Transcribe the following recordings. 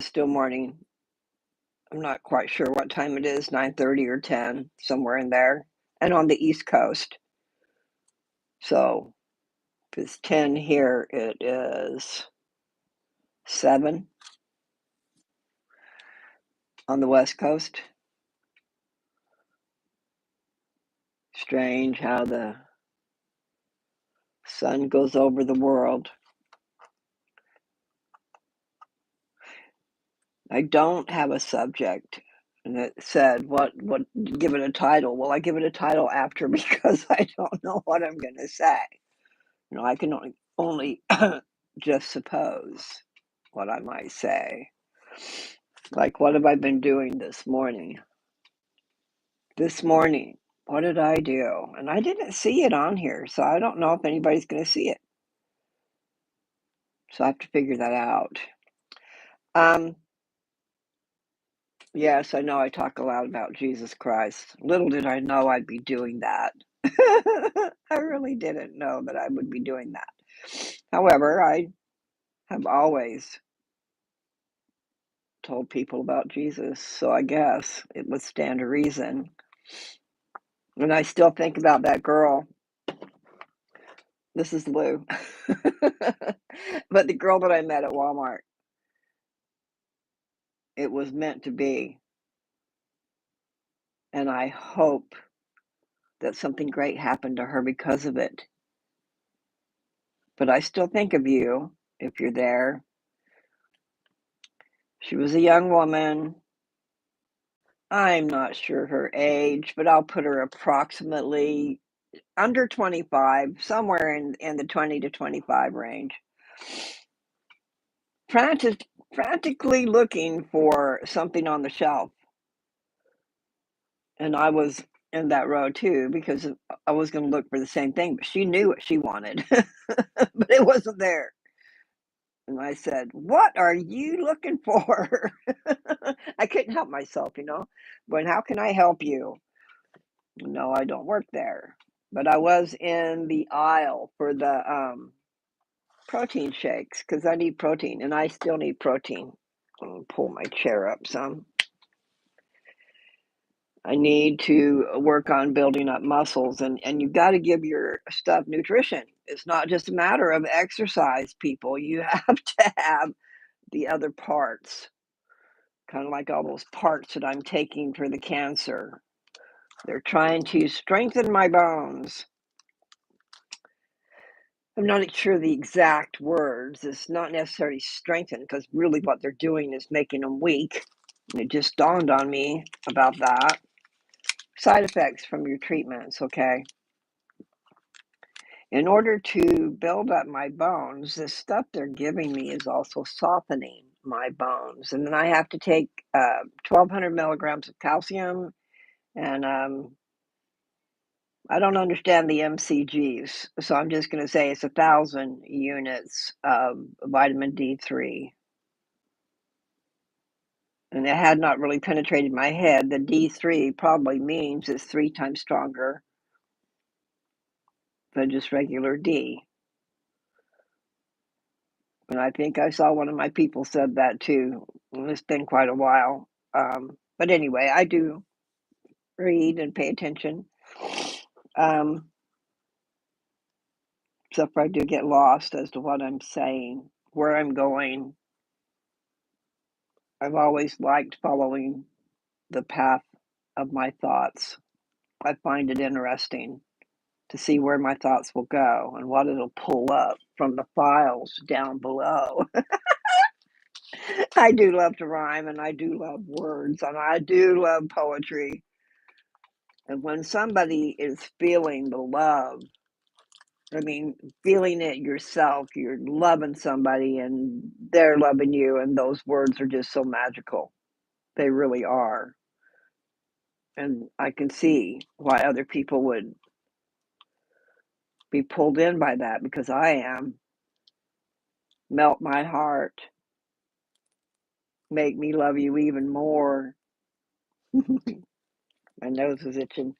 still morning. I'm not quite sure what time it is, 9:30 or 10, somewhere in there, and on the East Coast. So if it's 10 here, it is 7 on the West Coast. Strange how the sun goes over the world. I don't have a subject. And it said, what, give it a title. Well, I give it a title after because I don't know what I'm going to say. I can only just suppose what I might say. Like, what have I been doing this morning? This morning, what did I do? And I didn't see it on here, so I don't know if anybody's going to see it. So I have to figure that out. Yes, I know I talk a lot about Jesus Christ. Little did I know I'd be doing that. I really didn't know that I would be doing that. However, I have always told people about Jesus, so I guess it would stand to reason. And I still think about that girl. This is Lou. But the girl that I met at Walmart, it was meant to be. And I hope that something great happened to her because of it. But I still think of you if you're there. She was a young woman. I'm not sure her age, but I'll put her approximately under 25, somewhere in the 20 to 25 range. Frantically looking for something on the shelf. And I was in that row too because I was going to look for the same thing, but she knew what she wanted, but it wasn't there. And I said, "What are you looking for?" I couldn't help myself, But how can I help you? No, I don't work there. But I was in the aisle for the protein shakes because I need protein and I still need protein. I'm going to pull my chair up some. I need to work on building up muscles, and you've got to give your stuff nutrition. It's not just a matter of exercise, people. You have to have the other parts, kind of like all those parts that I'm taking for the cancer. They're trying to strengthen my bones. I'm not sure the exact words. It's not necessarily strengthen because really what they're doing is making them weak. And it just dawned on me about that. Side effects from your treatments, okay? In order to build up my bones, the stuff they're giving me is also softening my bones. And then I have to take 1,200 milligrams of calcium. And I don't understand the MCGs. So I'm just going to say it's 1,000 units of vitamin D3. And it had not really penetrated my head. The D3 probably means it's 3 times stronger than just regular D. And I think I saw one of my people said that too. And it's been quite a while. But anyway, I do read and pay attention. Except for I do get lost as to what I'm saying, where I'm going. I've always liked following the path of my thoughts. I find it interesting to see where my thoughts will go and what it'll pull up from the files down below. I do love to rhyme and I do love words and I do love poetry. And when somebody is feeling the love, feeling it yourself, you're loving somebody and they're loving you, and those words are just so magical. They really are. And I can see why other people would be pulled in by that because I am. Melt my heart. Make me love you even more. My nose is itching.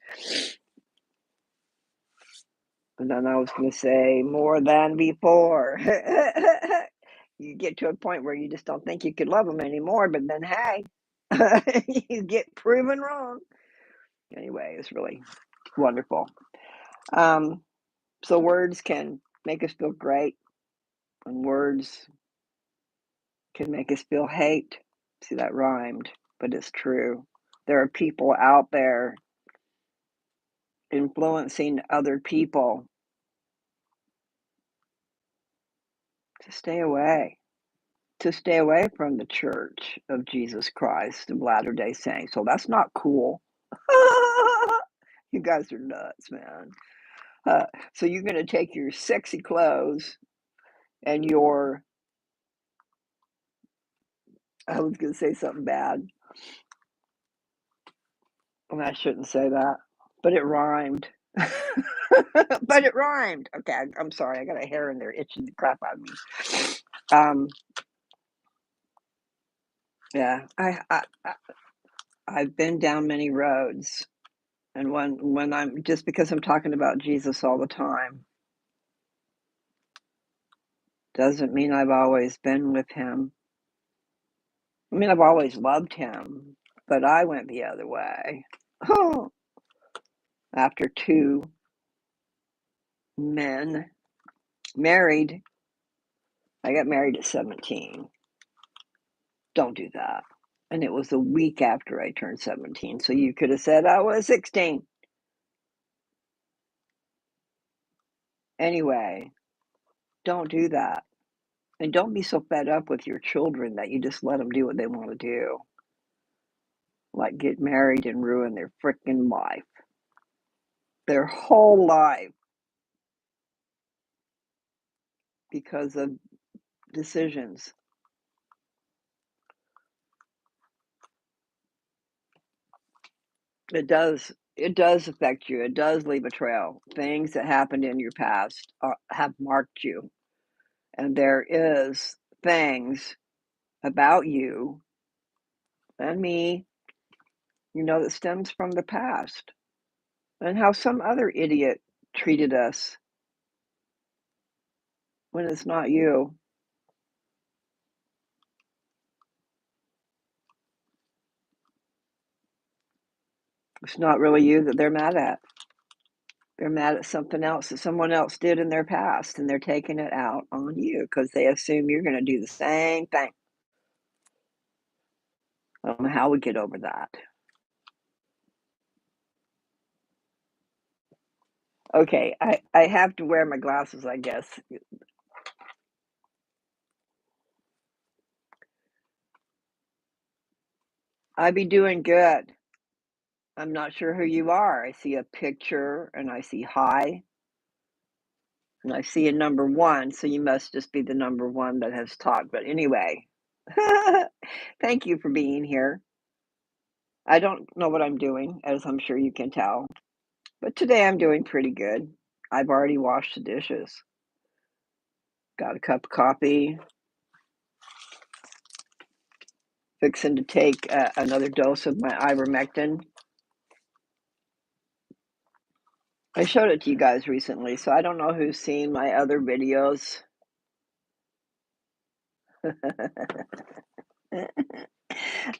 And then I was going to say more than before. you get to a point where you just don't think you could love them anymore, but then, hey, you get proven wrong. Anyway, it's really wonderful. Um, so words can make us feel great, and words can make us feel hate. See, that rhymed, but it's true. There are people out there influencing other people to stay away, from the Church of Jesus Christ of Latter-day Saints. So that's not cool. You guys are nuts, man. So you're going to take your sexy clothes and your, I was going to say something bad, and I shouldn't say that, but it rhymed. But it rhymed. Okay, I'm sorry. I got a hair in there itching the crap out of me. Yeah, I've been down many roads, and when I'm just because I'm talking about Jesus all the time doesn't mean I've always been with him. I mean, I've always loved him, but I went the other way. After 2 men married, I got married at 17. Don't do that. And it was a week after I turned 17, so you could have said I was 16. Anyway, don't do that. And don't be so fed up with your children that you just let them do what they want to do, like get married and ruin their freaking life, their whole life, because of decisions. It does affect you. It does leave a trail. Things that happened in your past have marked you, and there is things about you and me, that stems from the past and how some other idiot treated us when it's not you. It's not really you that they're mad at. They're mad at something else that someone else did in their past, and they're taking it out on you because they assume you're going to do the same thing. I don't know how we get over that. Okay, I have to wear my glasses, I guess. I be doing good. I'm not sure who you are. I see a picture and I see hi and I see a number 1, so you must just be the number 1 that has talked. But anyway, thank you for being here. I don't know what I'm doing, as I'm sure you can tell, but today I'm doing pretty good. I've already washed the dishes, got a cup of coffee, fixing to take another dose of my ivermectin. I showed it to you guys recently, so I don't know who's seen my other videos.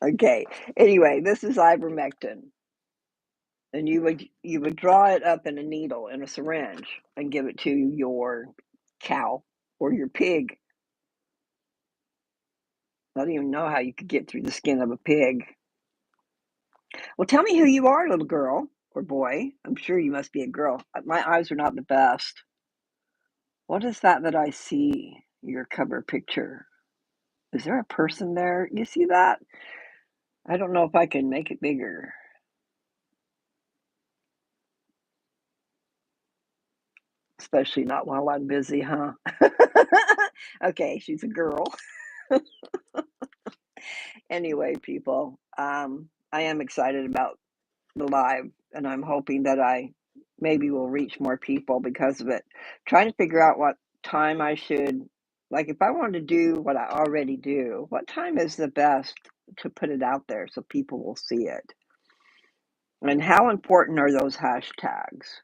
Okay, anyway, this is ivermectin, and you would draw it up in a needle in a syringe and give it to your cow or your pig. I don't even know how you could get through the skin of a pig. Well, tell me who you are, little girl or boy. I'm sure you must be a girl. My eyes are not the best. What is that I see? Your cover picture. Is there a person there? You see that? I don't know if I can make it bigger. Especially not while I'm busy, huh? Okay, she's a girl. Anyway, people, I am excited about the live, and I'm hoping that I maybe will reach more people because of it. Trying to figure out what time I should, like, if I wanted to do what I already do, what time is the best to put it out there so people will see it? And how important are those hashtags?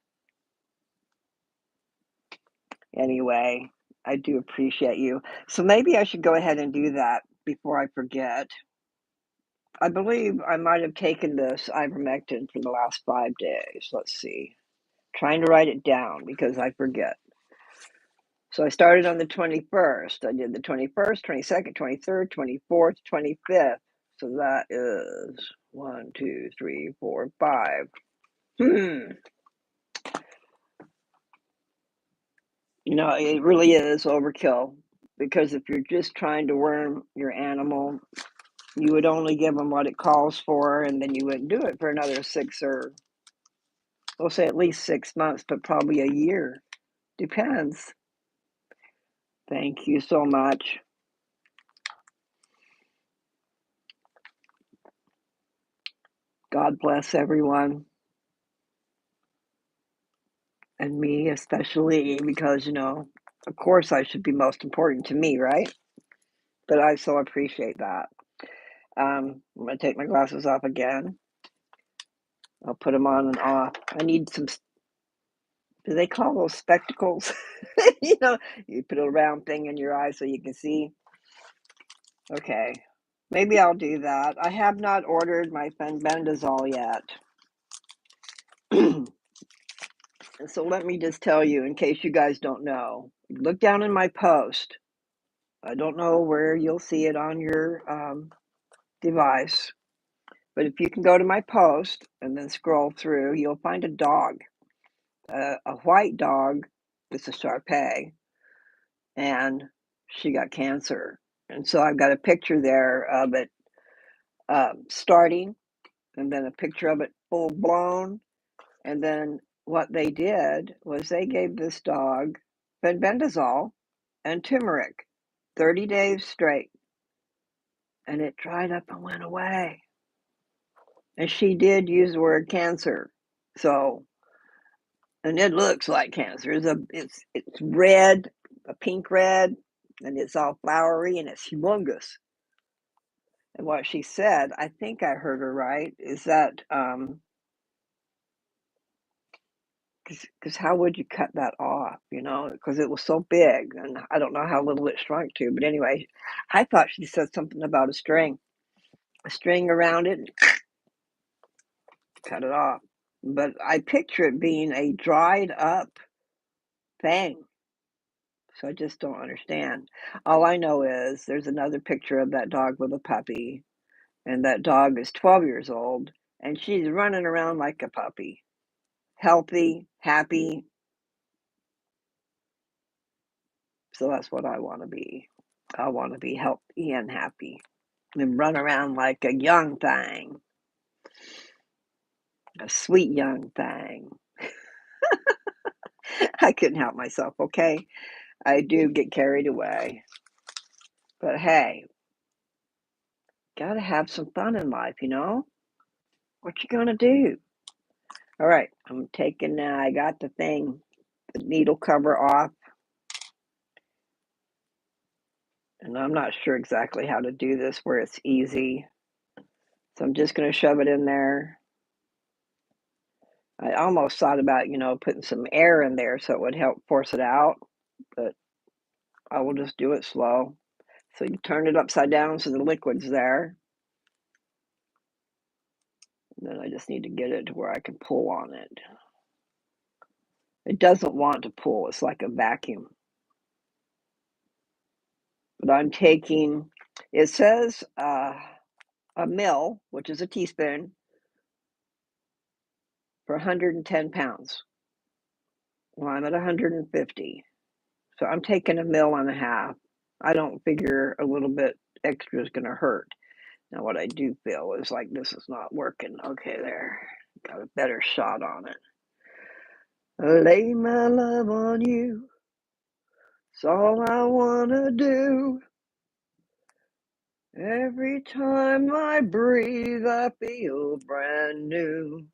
Anyway, I do appreciate you. So maybe I should go ahead and do that before I forget. I believe I might have taken this ivermectin for the last 5 days. Let's see. Trying to write it down because I forget. So I started on the 21st. I did the 21st, 22nd, 23rd, 24th, 25th. So that is 1, 2, 3, 4, 5. It really is overkill because if you're just trying to worm your animal, you would only give them what it calls for, and then you wouldn't do it for another 6 or we'll say at least 6 months, but probably a year. Depends. Thank you so much. God bless everyone, and me especially, because, of course I should be most important to me, right? But I so appreciate that. I'm going to take my glasses off again. I'll put them on and off. I need some, do they call those spectacles? You put a round thing in your eye so you can see. Okay, maybe I'll do that. I have not ordered my fenbendazole yet. So let me just tell you, in case you guys don't know, look down in my post. I don't know where you'll see it on your device, but if you can go to my post and then scroll through, you'll find a dog, a white dog. It's a Shar Pei, and she got cancer. And so I've got a picture there of it starting, and then a picture of it full blown. And then what they did was they gave this dog fenbendazole and turmeric 30 days straight, and it dried up and went away. And she did use the word cancer. So, and it looks like cancer. It's red, a pink red, and it's all flowery and it's humongous. And what she said, I think I heard her right, is that because how would you cut that off? Because it was so big, and I don't know how little it shrunk to. But anyway, I thought she said something about a string around it, and cut it off. But I picture it being a dried up thing. So I just don't understand. All I know is there's another picture of that dog with a puppy, and that dog is 12 years old, and she's running around like a puppy, healthy, happy. So that's what I want to be. I want to be healthy and happy and run around like a young thing, a sweet young thing. I couldn't help myself, okay? I do get carried away. But hey, gotta have some fun in life, What you gonna do? All right, I'm taking, I got the needle cover off, and I'm not sure exactly how to do this where it's easy. So I'm just gonna shove it in there. I almost thought about, putting some air in there so it would help force it out, but I will just do it slow. So you turn it upside down so the liquid's there. And then I just need to get it to where I can pull on it. It doesn't want to pull, it's like a vacuum. But I'm taking, it says a mil, which is a teaspoon, for 110 pounds. Well, I'm at 150. So I'm taking 1.5 mil. I don't figure a little bit extra is going to hurt. Now, what I do feel is like this is not working. Okay, there. Got a better shot on it. Lay my love on you. It's all I want to do. Every time I breathe, I feel brand new.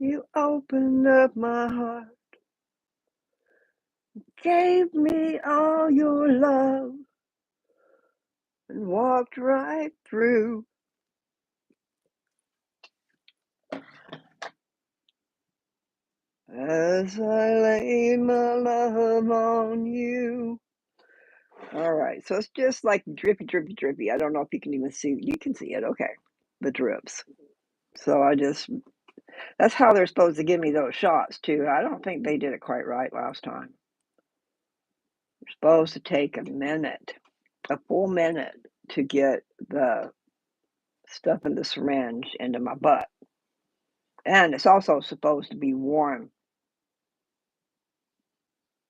You opened up my heart, gave me all your love, and walked right through. As I lay my love on you. All right, so it's just like drippy, drippy, drippy. I don't know if you can even see. You can see it, okay, the drips. So that's how they're supposed to give me those shots too. I don't think they did it quite right last time. You're supposed to take a minute, a full minute to get the stuff in the syringe into my butt. And it's also supposed to be warm.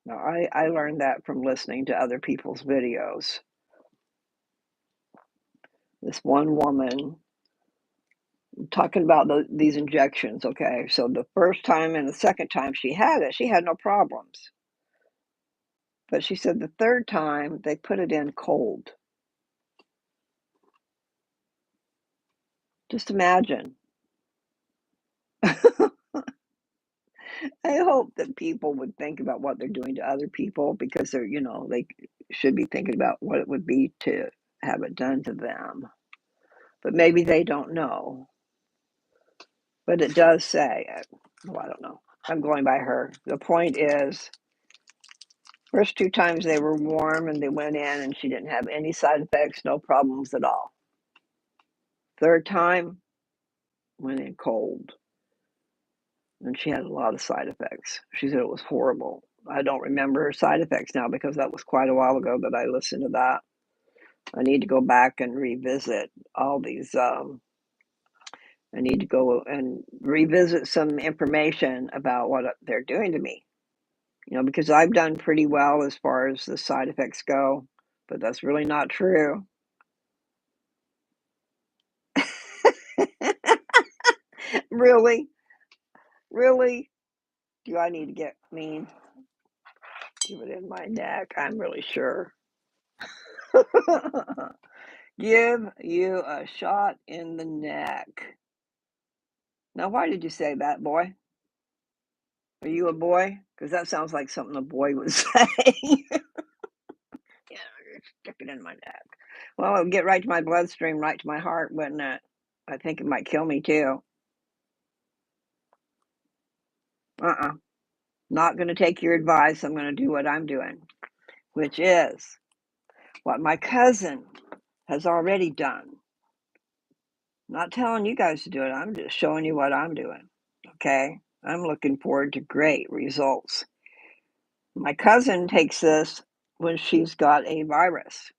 Now, I learned that from listening to other people's videos. This one woman talking about these injections, okay? So the first time and the second time she had it, she had no problems. But she said the third time they put it in cold. Just imagine. I hope that people would think about what they're doing to other people because they should be thinking about what it would be to have it done to them. But maybe they don't know. But it does say, well, I don't know. I'm going by her. The point is, first two times they were warm and they went in and she didn't have any side effects, no problems at all. Third time, went in cold. And she had a lot of side effects. She said it was horrible. I don't remember her side effects now because that was quite a while ago that I listened to that. I need to go back and revisit all these. I need to go and revisit some information about what they're doing to me. Because I've done pretty well as far as the side effects go, but that's really not true. Really? Really? Do I need to get mean? Give it in my neck. I'm really sure. Give you a shot in the neck. Now, why did you say that, boy? Are you a boy? Because that sounds like something a boy would say. Yeah, stick it in my neck. Well, it would get right to my bloodstream, right to my heart, wouldn't it? I think it might kill me too. Uh-uh. Not going to take your advice. I'm going to do what I'm doing, which is what my cousin has already done. Not telling you guys to do it. I'm just showing you what I'm doing. Okay? I'm looking forward to great results. My cousin takes this when she's got a virus.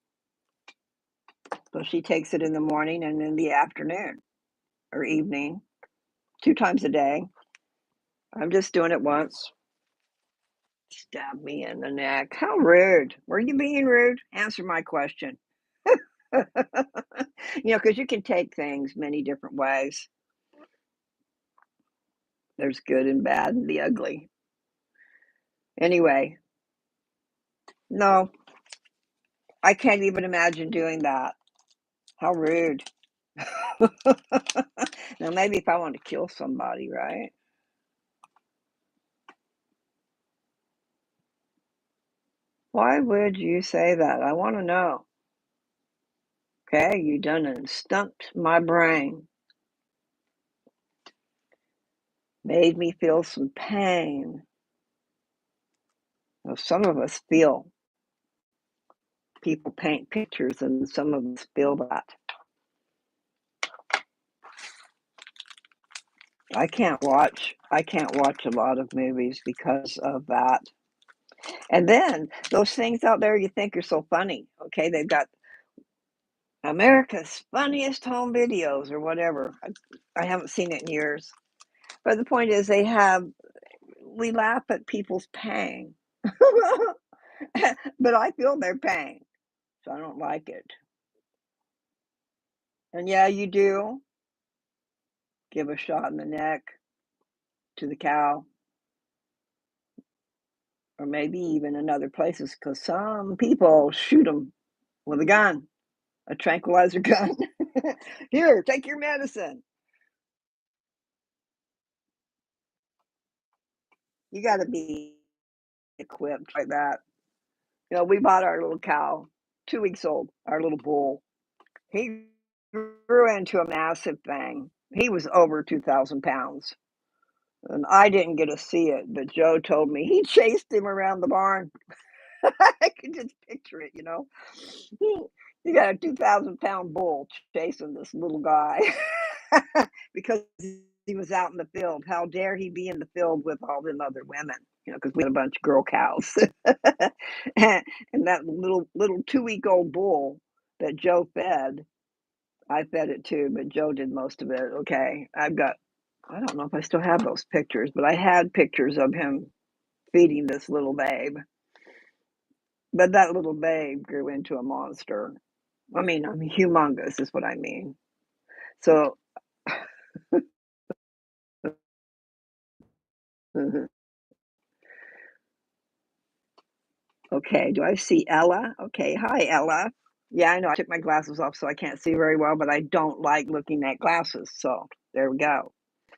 So she takes it in the morning and in the afternoon or evening, 2 times a day. I'm just doing it once. Stab me in the neck. How rude. Were you being rude? Answer my question. Because you can take things many different ways. There's good and bad and the ugly. Anyway, no, I can't even imagine doing that. How rude. Now, maybe if I want to kill somebody, right? Why would you say that? I want to know. Okay, you done stumped my brain. Made me feel some pain. Now, some of us feel people paint pictures, and some of us feel that. I can't watch a lot of movies because of that. And then those things out there you think are so funny. Okay, they've got America's funniest home videos or whatever. I haven't seen it in years. But the point is we laugh at people's pain. But I feel their pain, so I don't like it. And yeah, you do give a shot in the neck to the cow, or maybe even in other places, because some people shoot them with a gun, a tranquilizer gun. Here, take your medicine. You got to be equipped like that. We bought our little cow, 2 weeks old, our little bull. He grew into a massive thing. He was over 2,000 pounds. And I didn't get to see it, but Joe told me he chased him around the barn. I could just picture it, you know? You got a 2,000-pound bull chasing this little guy because he was out in the field. How dare he be in the field with all them other women? You know, because we had a bunch of girl cows. And that little 2-week-old bull that Joe fed, I fed it too, but Joe did most of it. Okay, I don't know if I still have those pictures, but I had pictures of him feeding this little babe. But that little babe grew into a monster. I mean, humongous is what I mean. So, mhm. Okay, do I see Ella? Okay, hi, Ella. Yeah, I know I took my glasses off so I can't see very well, but I don't like looking at glasses. So there we go.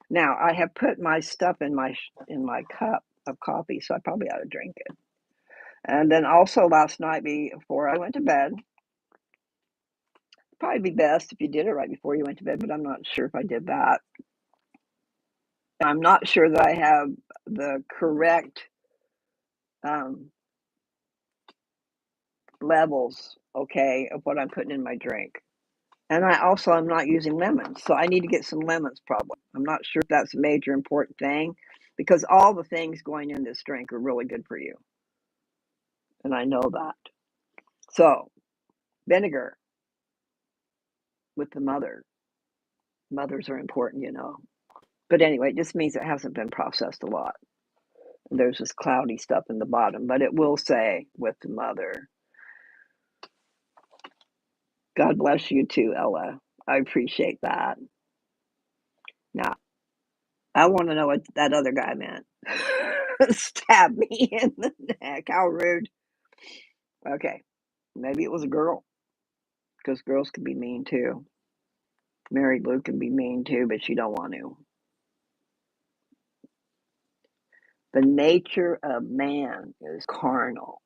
Now I have put my stuff in my cup of coffee, so I probably ought to drink it. And then also last night before I went to bed, probably be best if you did it right before you went to bed, but I'm not sure if I did that. I'm not sure that I have the correct um, levels, okay, of what I'm putting in my drink. And I'm not using lemons, so I need to get some lemons probably. I'm not sure if that's a major important thing because all the things going in this drink are really good for you, and I know that. So, vinegar with the mother. Mothers are important, you know. But anyway, it just means it hasn't been processed a lot. There's this cloudy stuff in the bottom, but it will say with the mother. God bless you too, Ella. I appreciate that. Now, I want to know what that other guy meant. Stab me in the neck. How rude. Okay, maybe it was a girl, because girls can be mean too. Mary Lou can be mean too, but she don't want to. The nature of man is carnal.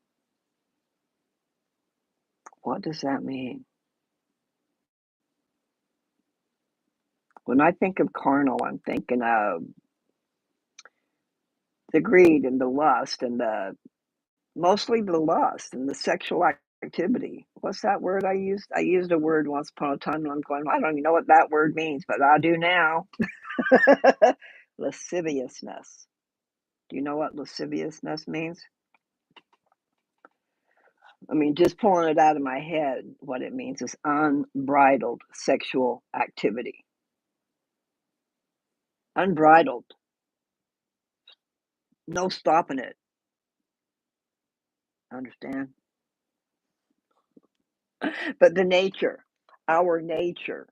What does that mean? When I think of carnal, I'm thinking of the greed and the lust and the mostly the lust and the sexual activity. What's that word I used? I used a word once upon a time, and I'm going, I don't even know what that word means, but I do now. Lasciviousness. Do you know what lasciviousness means? I mean, just pulling it out of my head, what it means is unbridled sexual activity. Unbridled. No stopping it. Understand? But our nature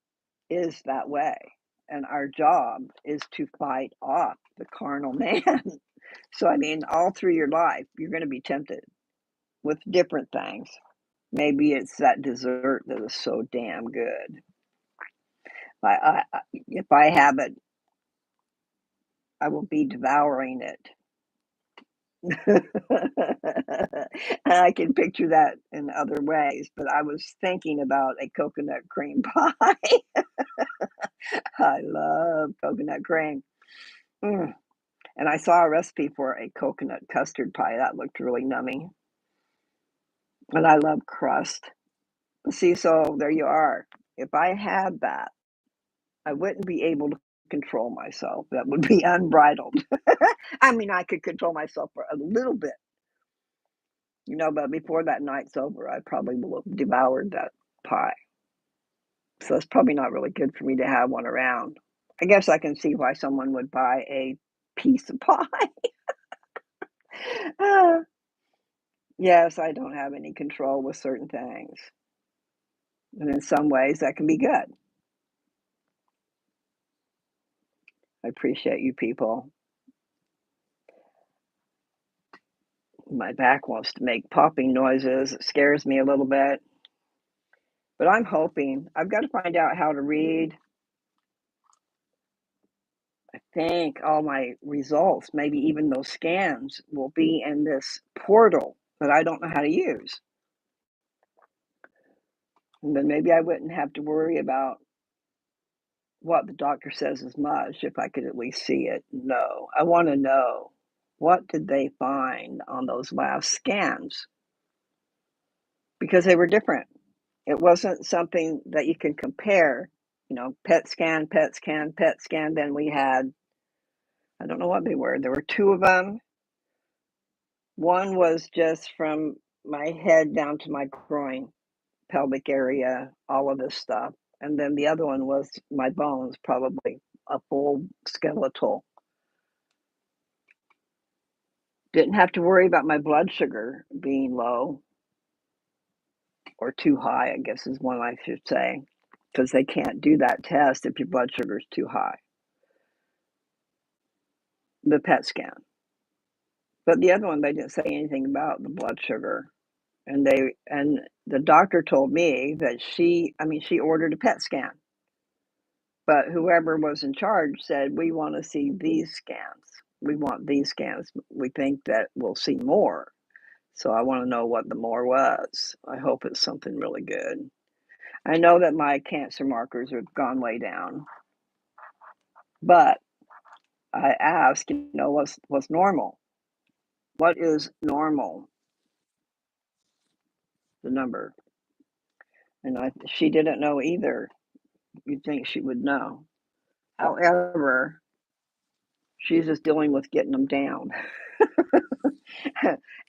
is that way. And our job is to fight off the carnal man. So, I mean, all through your life, you're going to be tempted with different things. Maybe it's that dessert that is so damn good. If I have it, I will be devouring it. And I can picture that in other ways, but I was thinking about a coconut cream pie. I love coconut cream. Mm. And I saw a recipe for a coconut custard pie. That looked really nummy. And I love crust. See, so there you are. If I had that, I wouldn't be able to control myself. That would be unbridled. I mean, I could control myself for a little bit, but before that night's over, I probably will have devoured that pie. So it's probably not really good for me to have one around. I guess I can see why someone would buy a piece of pie. Ah, yes, I don't have any control with certain things. And in some ways, that can be good. I appreciate you people. My back wants to make popping noises. It scares me a little bit. But I'm hoping. I've got to find out how to read. I think all my results, maybe even those scans, will be in this portal that I don't know how to use. And then maybe I wouldn't have to worry about what the doctor says is much if I could at least see it and know. I wanna know, what did they find on those last scans? Because they were different. It wasn't something that you can compare, PET scan, PET scan, PET scan, then we had I don't know what they were. There were 2 of them. One was just from my head down to my groin, pelvic area, all of this stuff, and then the other one was my bones, probably a full skeletal. Didn't have to worry about my blood sugar being low or too high, I guess is one I should say, because they can't do that test if your blood sugar is too high, the PET scan. But the other one, they didn't say anything about the blood sugar. And the doctor told me that she ordered a PET scan, but whoever was in charge said, "We wanna see these scans. We want these scans. We think that we'll see more." So I wanna know what the more was. I hope it's something really good. I know that my cancer markers have gone way down, but I asked, what's normal? What is normal, the number? And she didn't know either. You'd think she would know. However, she's just dealing with getting them down.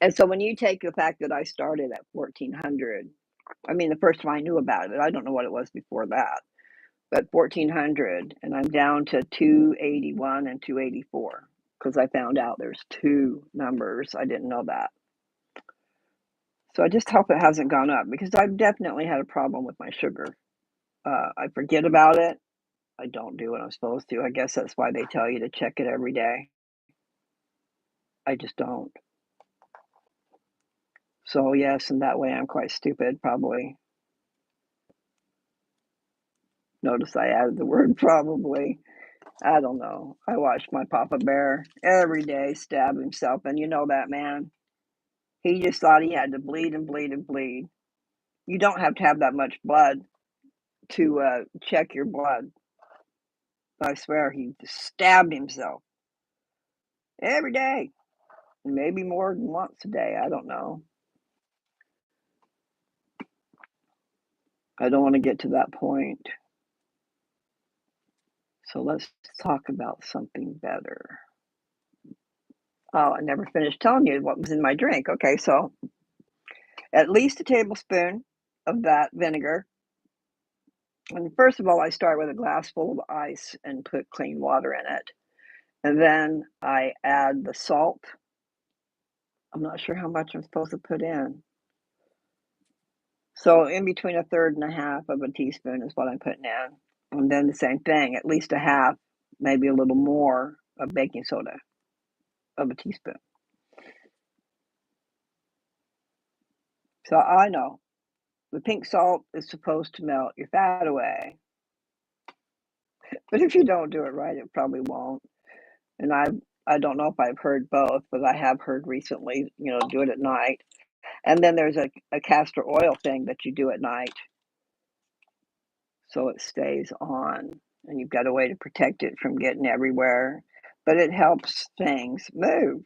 And so when you take the fact that I started at 1,400, I mean, the first time I knew about it, I don't know what it was before that, but 1,400, and I'm down to 281 and 284 because I found out there's 2 numbers. I didn't know that. So I just hope it hasn't gone up because I've definitely had a problem with my sugar. I forget about it. I don't do what I'm supposed to. I guess that's why they tell you to check it every day. I just don't. So, yes, in that way, I'm quite stupid, probably. Notice I added the word probably. I don't know. I watch my Papa Bear every day stab himself, and you know that man. He just thought he had to bleed and bleed and bleed. You don't have to have that much blood to check your blood. I swear he just stabbed himself every day, maybe more than once a day. I don't know. I don't want to get to that point. So let's talk about something better. Oh, I never finished telling you what was in my drink. Okay, so at least a tablespoon of that vinegar. And first of all, I start with a glass full of ice and put clean water in it. And then I add the salt. I'm not sure how much I'm supposed to put in. So in between a third and a half of a teaspoon is what I'm putting in. And then the same thing, at least a half, maybe a little more of baking soda of a teaspoon. So I know the pink salt is supposed to melt your fat away, but if you don't do it right, it probably won't. And I don't know if I've heard both, but I have heard recently, do it at night. And then there's a castor oil thing that you do at night so it stays on, and you've got a way to protect it from getting everywhere. But it helps things move.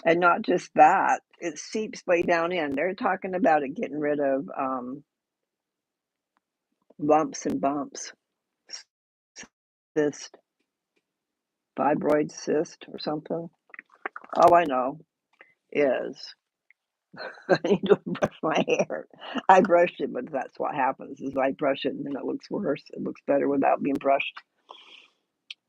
And not just that, it seeps way down in. They're talking about it getting rid of lumps and bumps, cyst, fibroid cyst or something. All I know is I need to brush my hair. I brushed it, but that's what happens is I brush it and then it looks worse. It looks better without being brushed.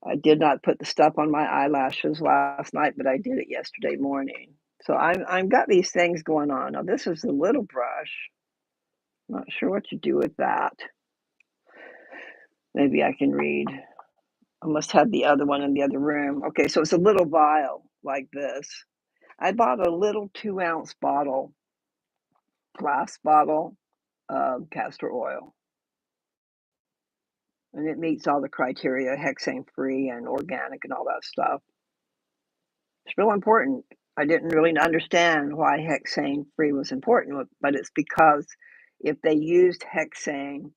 I did not put the stuff on my eyelashes last night, but I did it yesterday morning. So I'm got these things going on. Now this is a little brush. Not sure what to do with that. Maybe I can read. I must have the other one in the other room. Okay, so it's a little vial like this. I bought a little 2-ounce bottle, glass bottle of castor oil, and it meets all the criteria, hexane free and organic and all that stuff. It's real important. I didn't really understand why hexane free was important, but it's because if they used hexane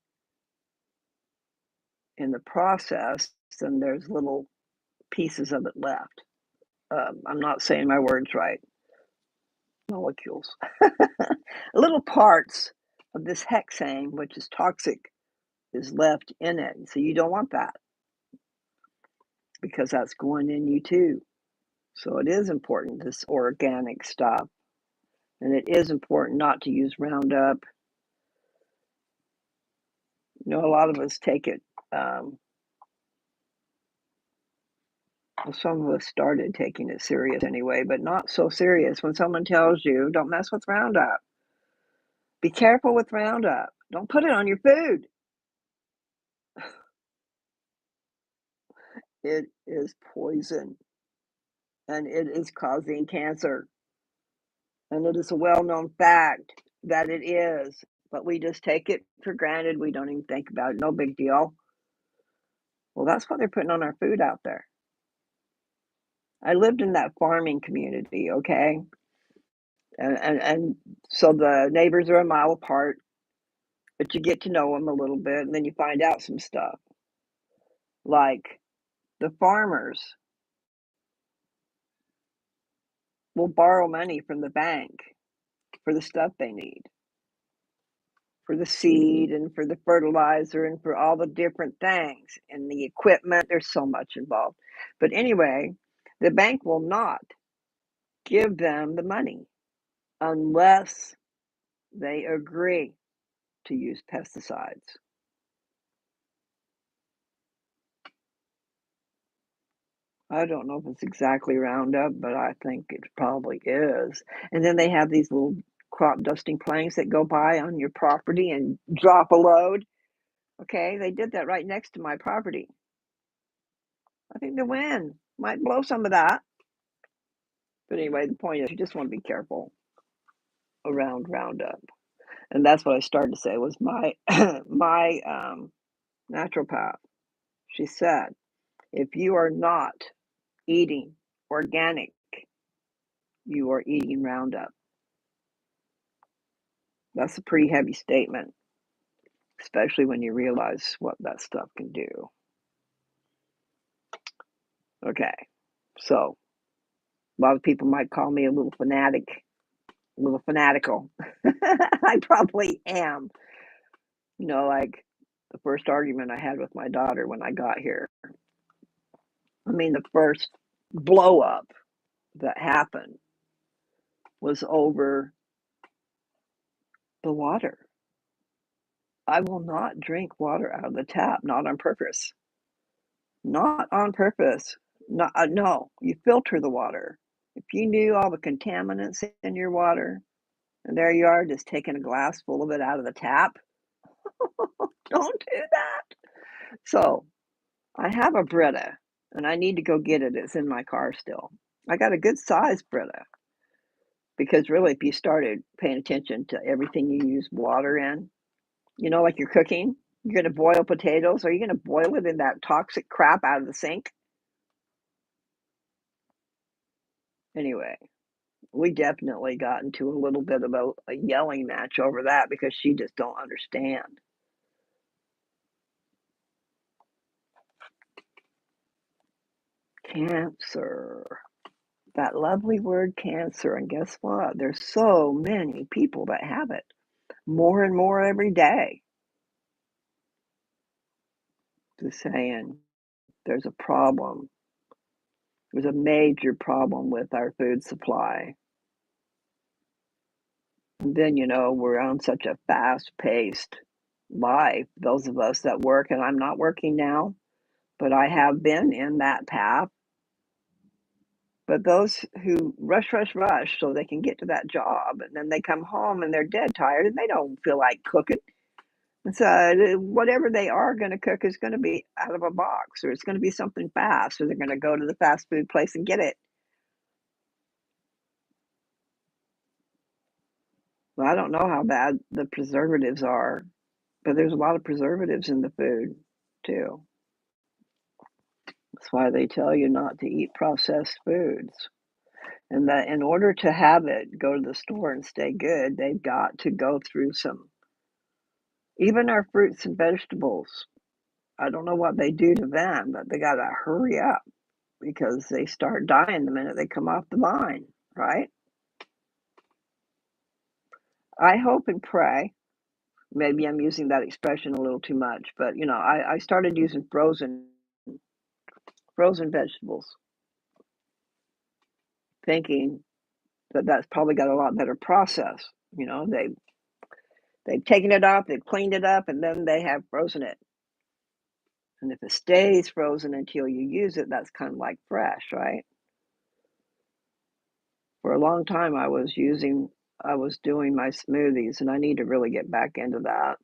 in the process, then there's little pieces of it left. I'm not saying my words right. Molecules. Little parts of this hexane, which is toxic, is left in it. So you don't want that because that's going in you too. So it is important, this organic stuff. And it is important not to use Roundup. You know, a lot of us take it, well, some of us started taking it serious anyway, but not so serious. When someone tells you, don't mess with Roundup, be careful with Roundup, don't put it on your food. It is poison and it is causing cancer. And it is a well known fact that it is, but we just take it for granted. We don't even think about it. No big deal. Well, that's what they're putting on our food out there. I lived in that farming community, okay? And so the neighbors are a mile apart, but you get to know them a little bit, and then you find out some stuff. Like the farmers will borrow money from the bank for the stuff they need, for the seed and for the fertilizer and for all the different things and the equipment. There's so much involved. But anyway, the bank will not give them the money unless they agree to use pesticides. I don't know if it's exactly Roundup, but I think it probably is. And then they have these little crop dusting planes that go by on your property and drop a load. Okay, they did that right next to my property. I think the wind might blow some of that. But anyway, the point is you just want to be careful around Roundup. And that's what I started to say was my my naturopath. She said, if you are not eating organic, you are eating Roundup. That's a pretty heavy statement, especially when you realize what that stuff can do. Okay, so a lot of people might call me a little fanatic, a little fanatical. I probably am. You know, like the first argument I had with my daughter when I got here. I mean, the first blow up that happened was over the water. I will not drink water out of the tap, not on purpose. Not on purpose. No, no, you filter the water. If you knew all the contaminants in your water, and there you are just taking a glass full of it out of the tap, don't do that. So I have a Brita, and I need to go get it. It's in my car still. I got a good sized Brita because really, if you started paying attention to everything you use water in, you know, like you're cooking, you're going to boil potatoes. Are you going to boil it in that toxic crap out of the sink? Anyway, we definitely got into a little bit of a yelling match over that because she just don't understand. Cancer. That lovely word cancer. And guess what? There's so many people that have it. More and more every day. Just saying, there's a problem. There's a major problem with our food supply. And then, you know, we're on such a fast paced life. Those of us that work, and I'm not working now, but I have been in that path. But those who rush, rush, rush so they can get to that job, and then they come home and they're dead tired and they don't feel like cooking. And so whatever they are going to cook is going to be out of a box, or it's going to be something fast, or they're going to go to the fast food place and get it. Well, I don't know how bad the preservatives are, but there's a lot of preservatives in the food too. That's why they tell you not to eat processed foods. And that in order to have it go to the store and stay good, they've got to go through some, even our fruits and vegetables. I don't know what they do to them, but they gotta hurry up because they start dying the minute they come off the vine, right? I hope and pray. Maybe I'm using that expression a little too much, but, I started using frozen vegetables, thinking that that's probably got a lot better process. They've taken it off, they've cleaned it up, and then they have frozen it. And if it stays frozen until you use it, that's kind of like fresh, right? For a long time, I was doing my smoothies, and I need to really get back into that.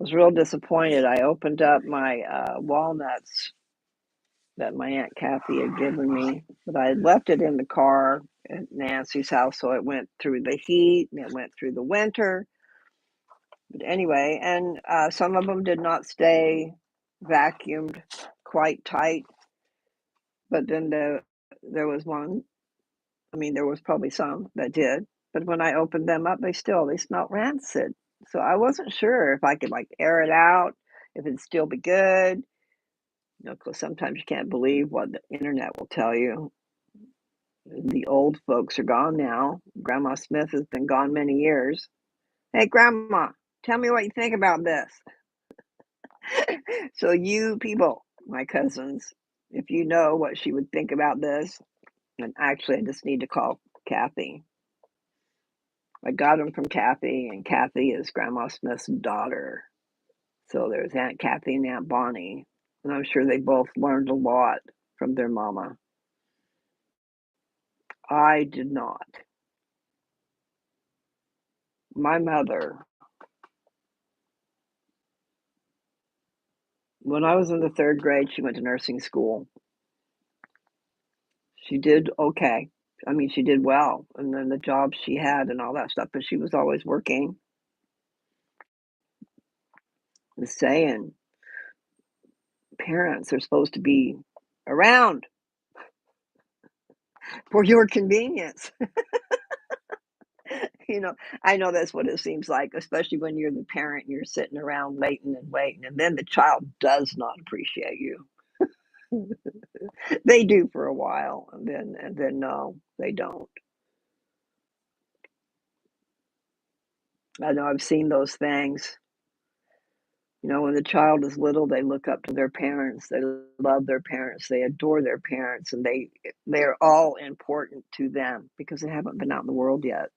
I was real disappointed. I opened up my walnuts that my Aunt Kathy had given me, but I had left it in the car at Nancy's house, so it went through the heat and it went through the winter. But anyway, and some of them did not stay vacuumed quite tight, but then there was one. I mean, there was probably some that did, but when I opened them up, they smelled rancid. So I wasn't sure if I could like air it out, if it'd still be good. 'Cause sometimes you can't believe what the internet will tell you. The old folks are gone now. Grandma Smith has been gone many years. Hey, Grandma, tell me what you think about this. So, you people, my cousins, if you know what she would think about this, and actually, I just need to call Kathy. I got them from Kathy, and Kathy is Grandma Smith's daughter. So, there's Aunt Kathy and Aunt Bonnie, and I'm sure they both learned a lot from their mama. I did not. My mother, when I was in the 3rd grade, she went to nursing school. She did okay. I mean, she did well, and then the job she had and all that stuff, but she was always working. The saying, parents are supposed to be around for your convenience. You know, I know that's what it seems like, especially when you're the parent and you're sitting around waiting and waiting, and then the child does not appreciate you. They do for a while, and then no, they don't. I know I've seen those things. When the child is little, they look up to their parents, they love their parents, they adore their parents, and they're all important to them because they haven't been out in the world yet,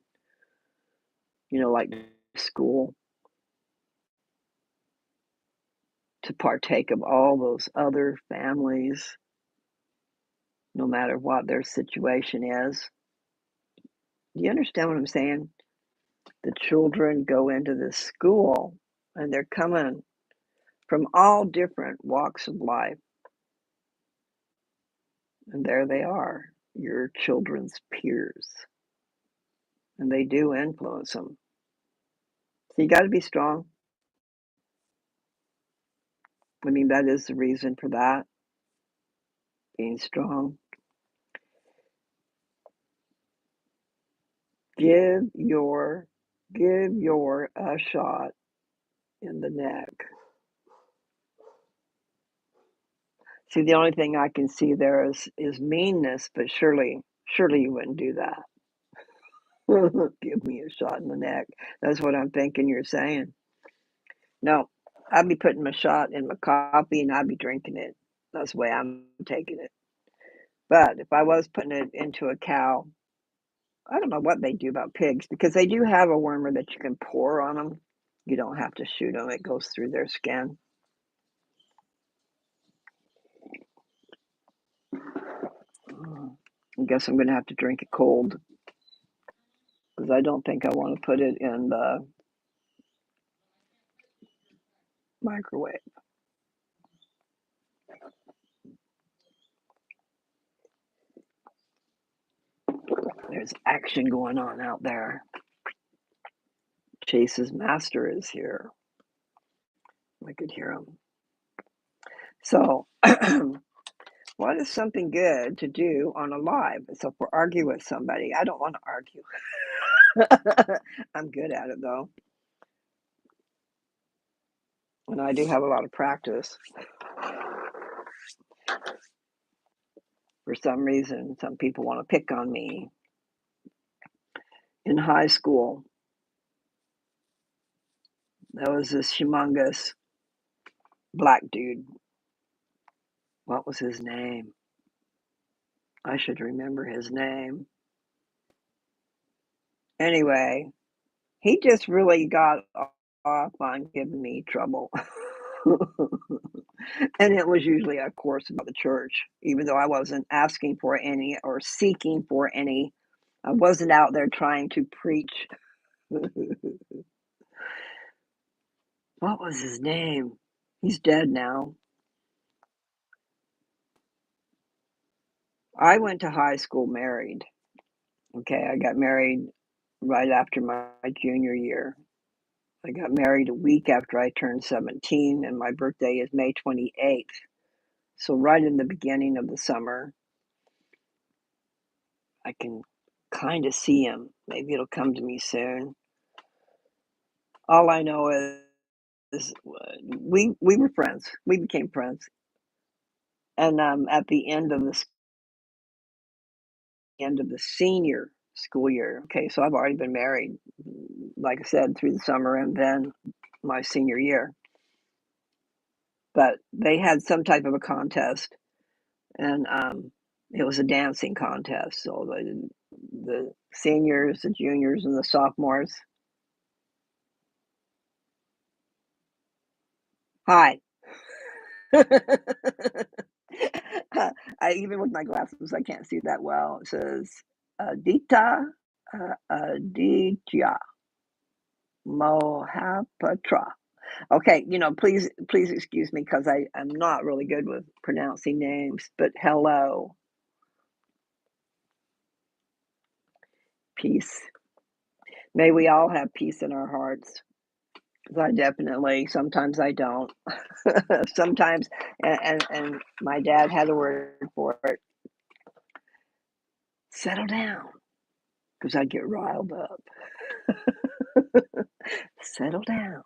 like school, to partake of all those other families, no matter what their situation is. Do you understand what I'm saying? The children go into this school, and they're coming from all different walks of life, and there they are, your children's peers. And they do influence them. So you gotta be strong. I mean, that is the reason for that, being strong. Give your a shot in the neck. See, the only thing I can see there is meanness, but surely you wouldn't do that. Give me a shot in the neck. That's what I'm thinking you're saying. No, I'd be putting my shot in my coffee and I'd be drinking it. That's the way I'm taking it. But if I was putting it into a cow, I don't know what they do about pigs because they do have a wormer that you can pour on them. You don't have to shoot them; it goes through their skin. I guess I'm gonna have to drink it cold because I don't think I wanna put it in the microwave. There's action going on out there. Chase's master is here. I could hear him. So, what is something good to do on a live? So if we're arguing with somebody, I don't wanna argue. I'm good at it, though. and I do have a lot of practice. For some reason, some people want to pick on me. In high school, there was this humongous black dude. What was his name? I should remember his name. Anyway, he just really got off on giving me trouble. And it was usually, of course, about the church, even though I wasn't asking for any or seeking for any. I wasn't out there trying to preach. What was his name? He's dead now. I went to high school married. Okay, I got married right after my junior year. I got married a week after I turned 17, and my birthday is May 28th. So, right in the beginning of the summer, I can kind of see him. Maybe it'll come to me soon. All I know is we were friends. We became friends, and at the end of the senior school year. Okay, so I've already been married, like I said, through the summer and then my senior year. But they had some type of a contest, and it was a dancing contest. So the seniors, the juniors, and the sophomores. Hi. Even with my glasses, I can't see that well. It says Dita Aditya Mohapatra. Okay, please excuse me because I am not really good with pronouncing names, but hello, peace. May we all have peace in our hearts. 'Cause I definitely, sometimes I don't. Sometimes, and my dad had a word for it. Settle down, because I get riled up. Settle down.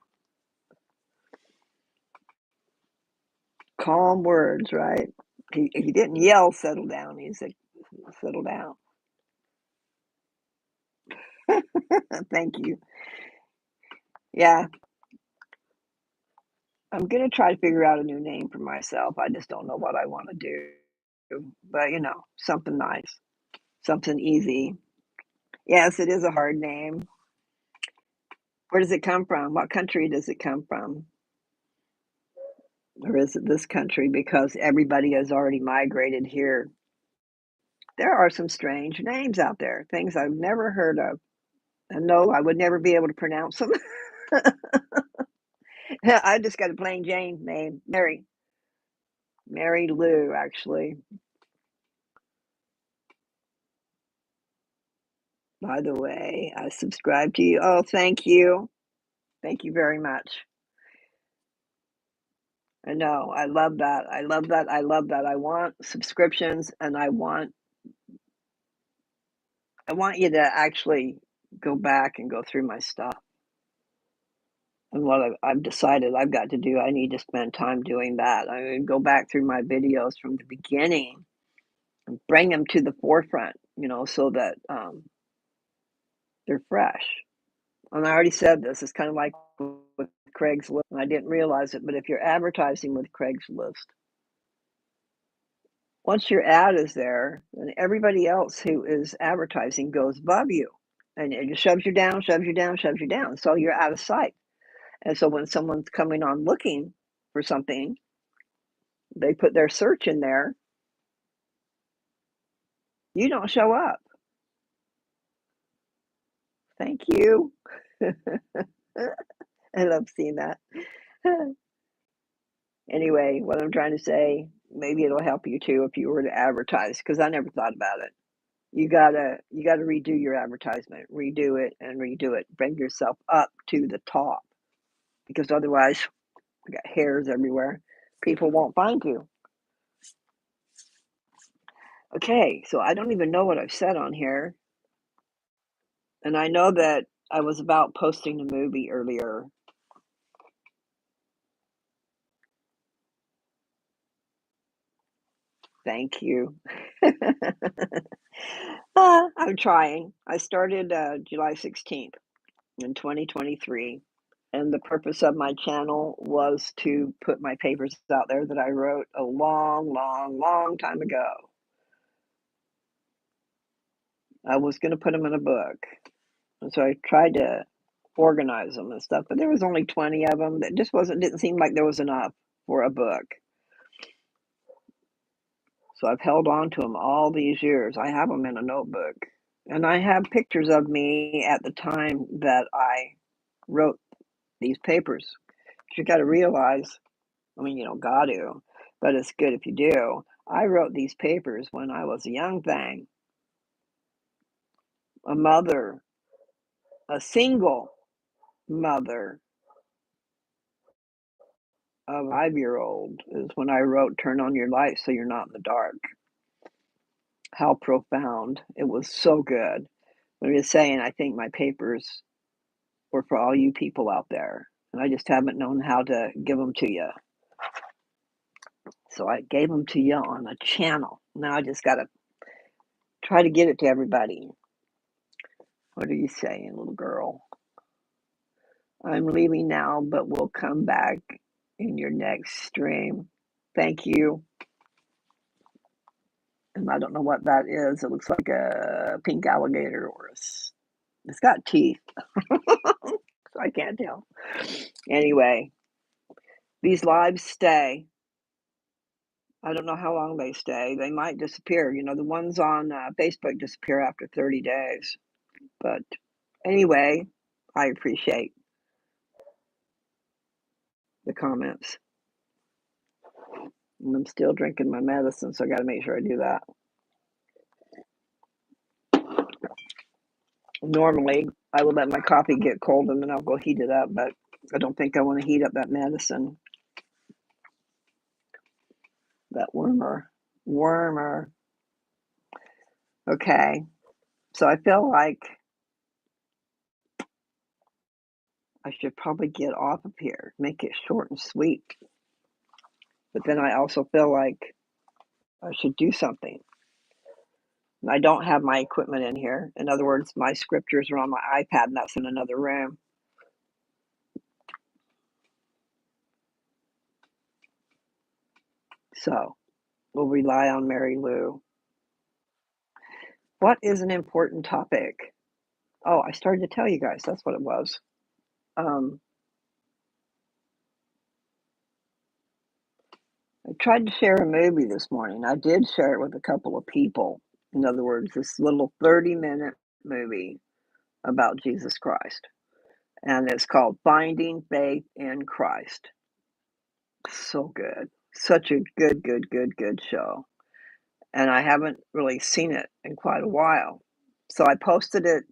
Calm words, right? He didn't yell, settle down. He said, settle down. Thank you. Yeah, I'm gonna try to figure out a new name for myself. I just don't know what I want to do. But something nice, something easy. Yes, it is a hard name. Where does it come from? What country does it come from? Or is it this country because everybody has already migrated here? There are some strange names out there, things I've never heard of. And no, I would never be able to pronounce them. I just got a plain Jane name, Mary. Mary Lou, actually. By the way, I subscribe to you. Oh, thank you. Thank you very much. I know. I love that. I love that. I love that. I want subscriptions and I want you to actually go back and go through my stuff. And what I've decided I've got to do, I need to spend time doing that. I mean, go back through my videos from the beginning and bring them to the forefront, so that they're fresh. And I already said this, it's kind of like with Craigslist, and I didn't realize it, but if you're advertising with Craigslist, once your ad is there, then everybody else who is advertising goes above you. And it just shoves you down, shoves you down, shoves you down. So you're out of sight. And so when someone's coming on looking for something, they put their search in there, you don't show up. Thank you. I love seeing that. Anyway, what I'm trying to say, maybe it'll help you too if you were to advertise, because I never thought about it. You gotta redo your advertisement, redo it and redo it. Bring yourself up to the top because otherwise, we got hairs everywhere. People won't find you. Okay, so I don't even know what I've said on here, and I know that I was about posting the movie earlier. Thank you. I'm trying. I started July 16th in 2023, and the purpose of my channel was to put my papers out there that I wrote a long, long, long time ago. I was going to put them in a book, and so I tried to organize them and stuff, but there was only 20 of them. That just didn't seem like there was enough for a book. So I've held on to them all these years. I have them in a notebook. And I have pictures of me at the time that I wrote these papers. You got to realize, I mean, you don't got to, but it's good if you do. I wrote these papers when I was a young thing, a mother, a single mother of a 5-year-old is when I wrote Turn on Your Light So You're Not in the Dark. How profound. It was so good. I'm just saying, I think my papers were for all you people out there, and I just haven't known how to give them to you. So I gave them to you on a channel. Now I just got to try to get it to everybody. What are you saying, little girl? I'm leaving now, but we'll come back in your next stream. Thank you. And I don't know what that is. It looks like a pink alligator or it's got teeth. So I can't tell. Anyway, these lives stay. I don't know how long they stay. They might disappear. You know, the ones on Facebook disappear after 30 days. But anyway, I appreciate the comments. And I'm still drinking my medicine, so I got to make sure I do that. Normally, I would let my coffee get cold and then I'll go heat it up, but I don't think I want to heat up that medicine. That wormer. Okay, so I feel like I should probably get off of here, make it short and sweet. But then I also feel like I should do something. I don't have my equipment in here. In other words, my scriptures are on my iPad, and that's in another room. So we'll rely on Mary Lou. What is an important topic? Oh, I started to tell you guys. That's what it was. I tried to share a movie this morning. I did share it with a couple of people. In other words, this little 30-minute movie about Jesus Christ. And it's called Finding Faith in Christ. So good. Such a good show. And I haven't really seen it in quite a while. So I posted it.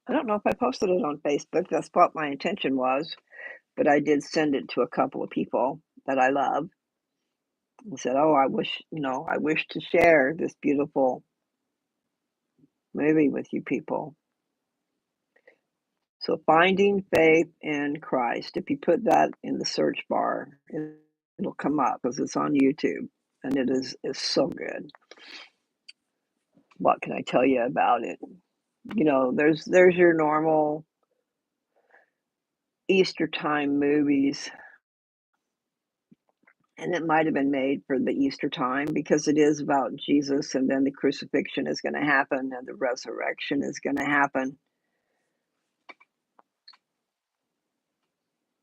I don't know if I posted it on Facebook. That's what my intention was. But I did send it to a couple of people that I love and said, oh, I wish to share this beautiful movie with you people. So Finding Faith in Christ, if you put that in the search bar, it'll come up because it's on YouTube and it is so good. What can I tell you about it? You know, there's your normal Easter time movies, and it might have been made for the Easter time because it is about Jesus, and then the crucifixion is going to happen and the resurrection is going to happen.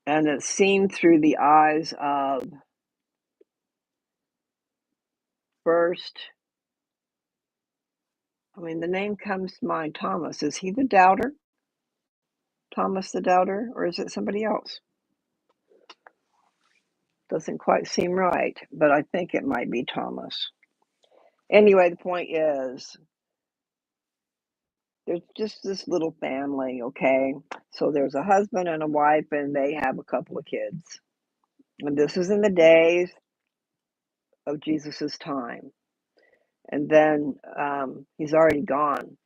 And it's seen through the eyes of first, I mean, the name comes to mind, Thomas. Is he the doubter? Thomas the doubter, or is it somebody else? Doesn't quite seem right, but I think it might be Thomas. Anyway, the point is, there's just this little family, okay? So there's a husband and a wife, and they have a couple of kids. And this is in the days of Jesus's time. And then he's already gone.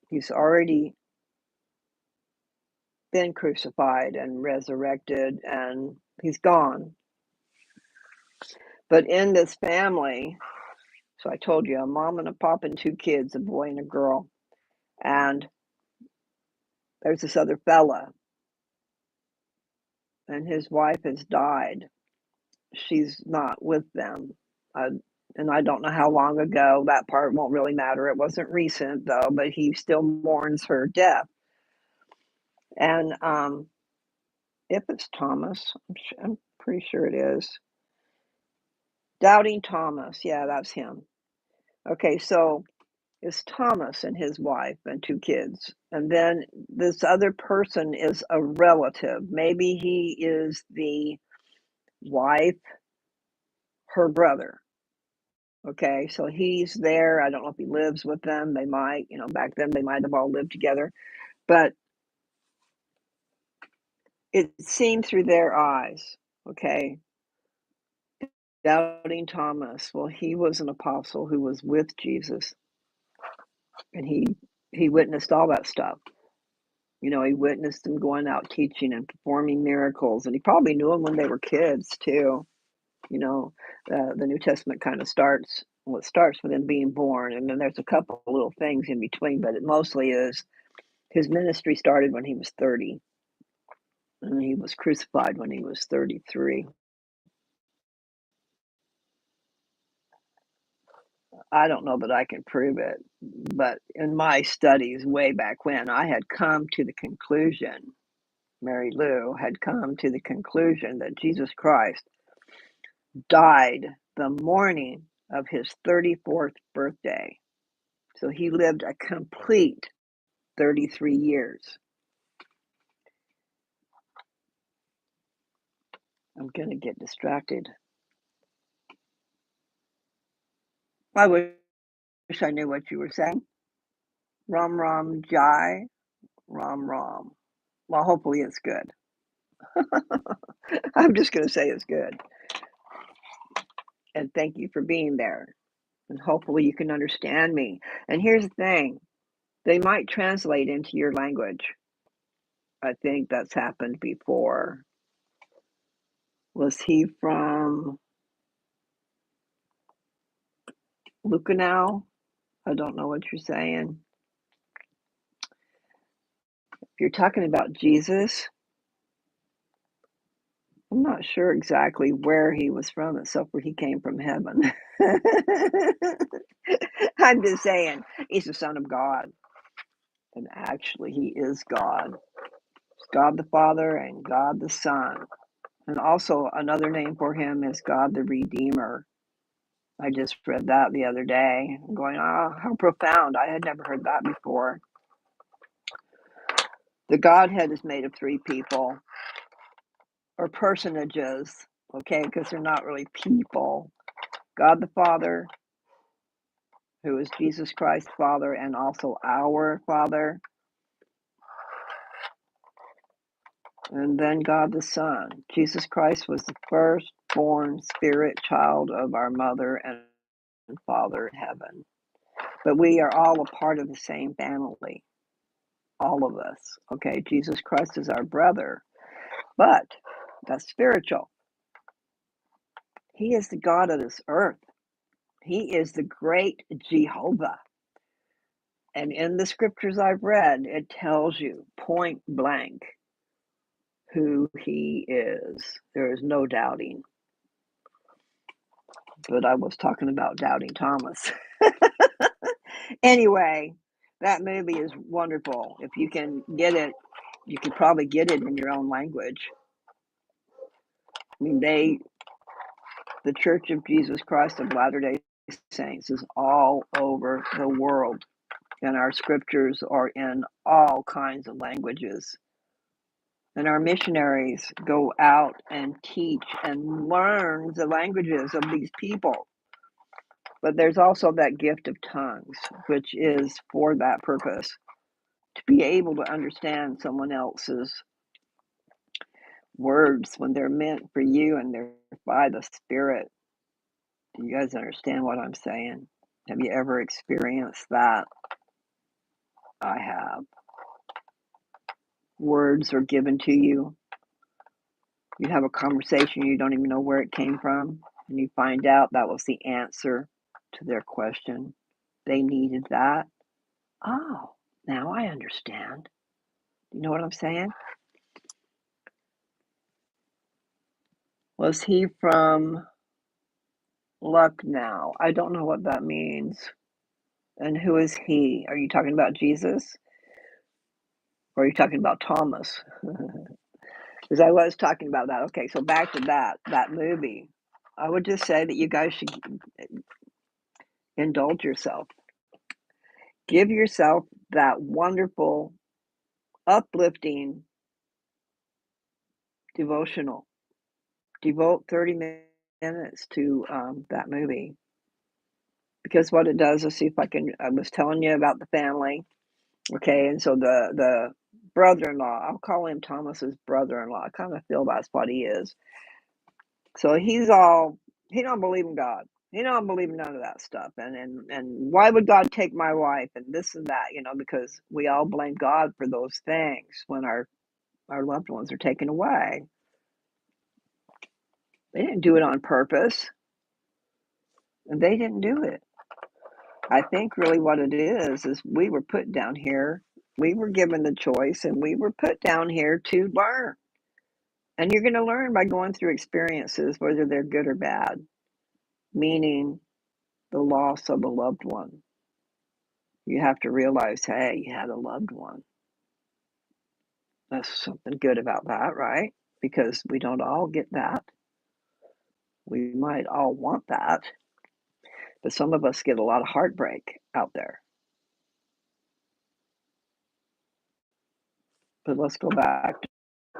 He's already been crucified and resurrected, and he's gone. But in this family, so I told you, a mom and a pop and 2 kids, a boy and a girl, and there's this other fella, and his wife has died. She's not with them, uh, and I don't know how long ago, that part won't really matter, it wasn't recent, though, but he still mourns her death, and, if it's Thomas, I'm pretty sure it is. Doubting Thomas, yeah, that's him. Okay, so it's Thomas and his wife and 2 kids, and then this other person is a relative. Maybe he is the wife, her brother, okay? So he's there, I don't know if he lives with them, they might, back then they might have all lived together, but it's seen through their eyes, okay? Doubting Thomas, well, he was an apostle who was with Jesus, and he witnessed all that stuff. He witnessed them going out teaching and performing miracles, and he probably knew them when they were kids too. The New Testament kind of starts, well, it starts with him being born, and then there's a couple little things in between, but it mostly is his ministry started when he was 30, and he was crucified when he was 33. I don't know that I can prove it, but in my studies way back when, I had come to the conclusion, Mary Lou had come to the conclusion that Jesus Christ died the morning of his 34th birthday. So he lived a complete 33 years. I'm going to get distracted. I wish I knew what you were saying. Ram Ram Jai, Ram Ram. Well, hopefully it's good. I'm just going to say it's good. And thank you for being there. And hopefully you can understand me. And here's the thing, they might translate into your language. I think that's happened before. Was he from Lucanau? I don't know what you're saying. If you're talking about Jesus, I'm not sure exactly where he was from, except where he came from heaven. I'm just saying, he's the Son of God. And actually, he is God. He's God the Father and God the Son. And also, another name for him is God the Redeemer. I just read that the other day. I'm going, how profound. I had never heard that before. The Godhead is made of 3 people, or personages, okay, because they're not really people. God the Father, who is Jesus Christ's Father and also our Father, and then God the Son. Jesus Christ was the firstborn spirit child of our mother and Father in heaven. But we are all a part of the same family, all of us, okay? Jesus Christ is our brother, but that's spiritual. He is the God of this earth. He is the great Jehovah. And in the scriptures I've read, it tells you point blank who he is. There is no doubting. But I was talking about Doubting Thomas. Anyway, that movie is wonderful. If you can get it, you can probably get it in your own language. I mean, the Church of Jesus Christ of Latter-day Saints is all over the world, and our scriptures are in all kinds of languages. And our missionaries go out and teach and learn the languages of these people. But there's also that gift of tongues, which is for that purpose, to be able to understand someone else's words when they're meant for you and they're by the Spirit. Do you guys understand what I'm saying? Have you ever experienced that? I have. Words are given to you. You have a conversation, you don't even know where it came from. And you find out that was the answer to their question. They needed that. Oh, now I understand. You know what I'm saying? Was he from Lucknow? I don't know what that means. And who is he? Are you talking about Jesus? Or are you talking about Thomas? Because I was talking about that. Okay, so back to that movie. I would just say that you guys should indulge yourself. Give yourself that wonderful, uplifting devotional. Devote 30 minutes to that movie. Because what it does is, see if I was telling you about the family. Okay, and so the brother-in-law, I'll call him Thomas's brother-in-law. I kind of feel that's what he is. So he don't believe in God. He don't believe in none of that stuff. And why would God take my wife and this and that, because we all blame God for those things when our loved ones are taken away. They didn't do it on purpose. And they didn't do it. I think really what it is we were put down here. We were given the choice and we were put down here to learn. And you're going to learn by going through experiences, whether they're good or bad, meaning the loss of a loved one. You have to realize, hey, you had a loved one. There's something good about that, right? Because we don't all get that. We might all want that, but some of us get a lot of heartbreak out there. But let's go back to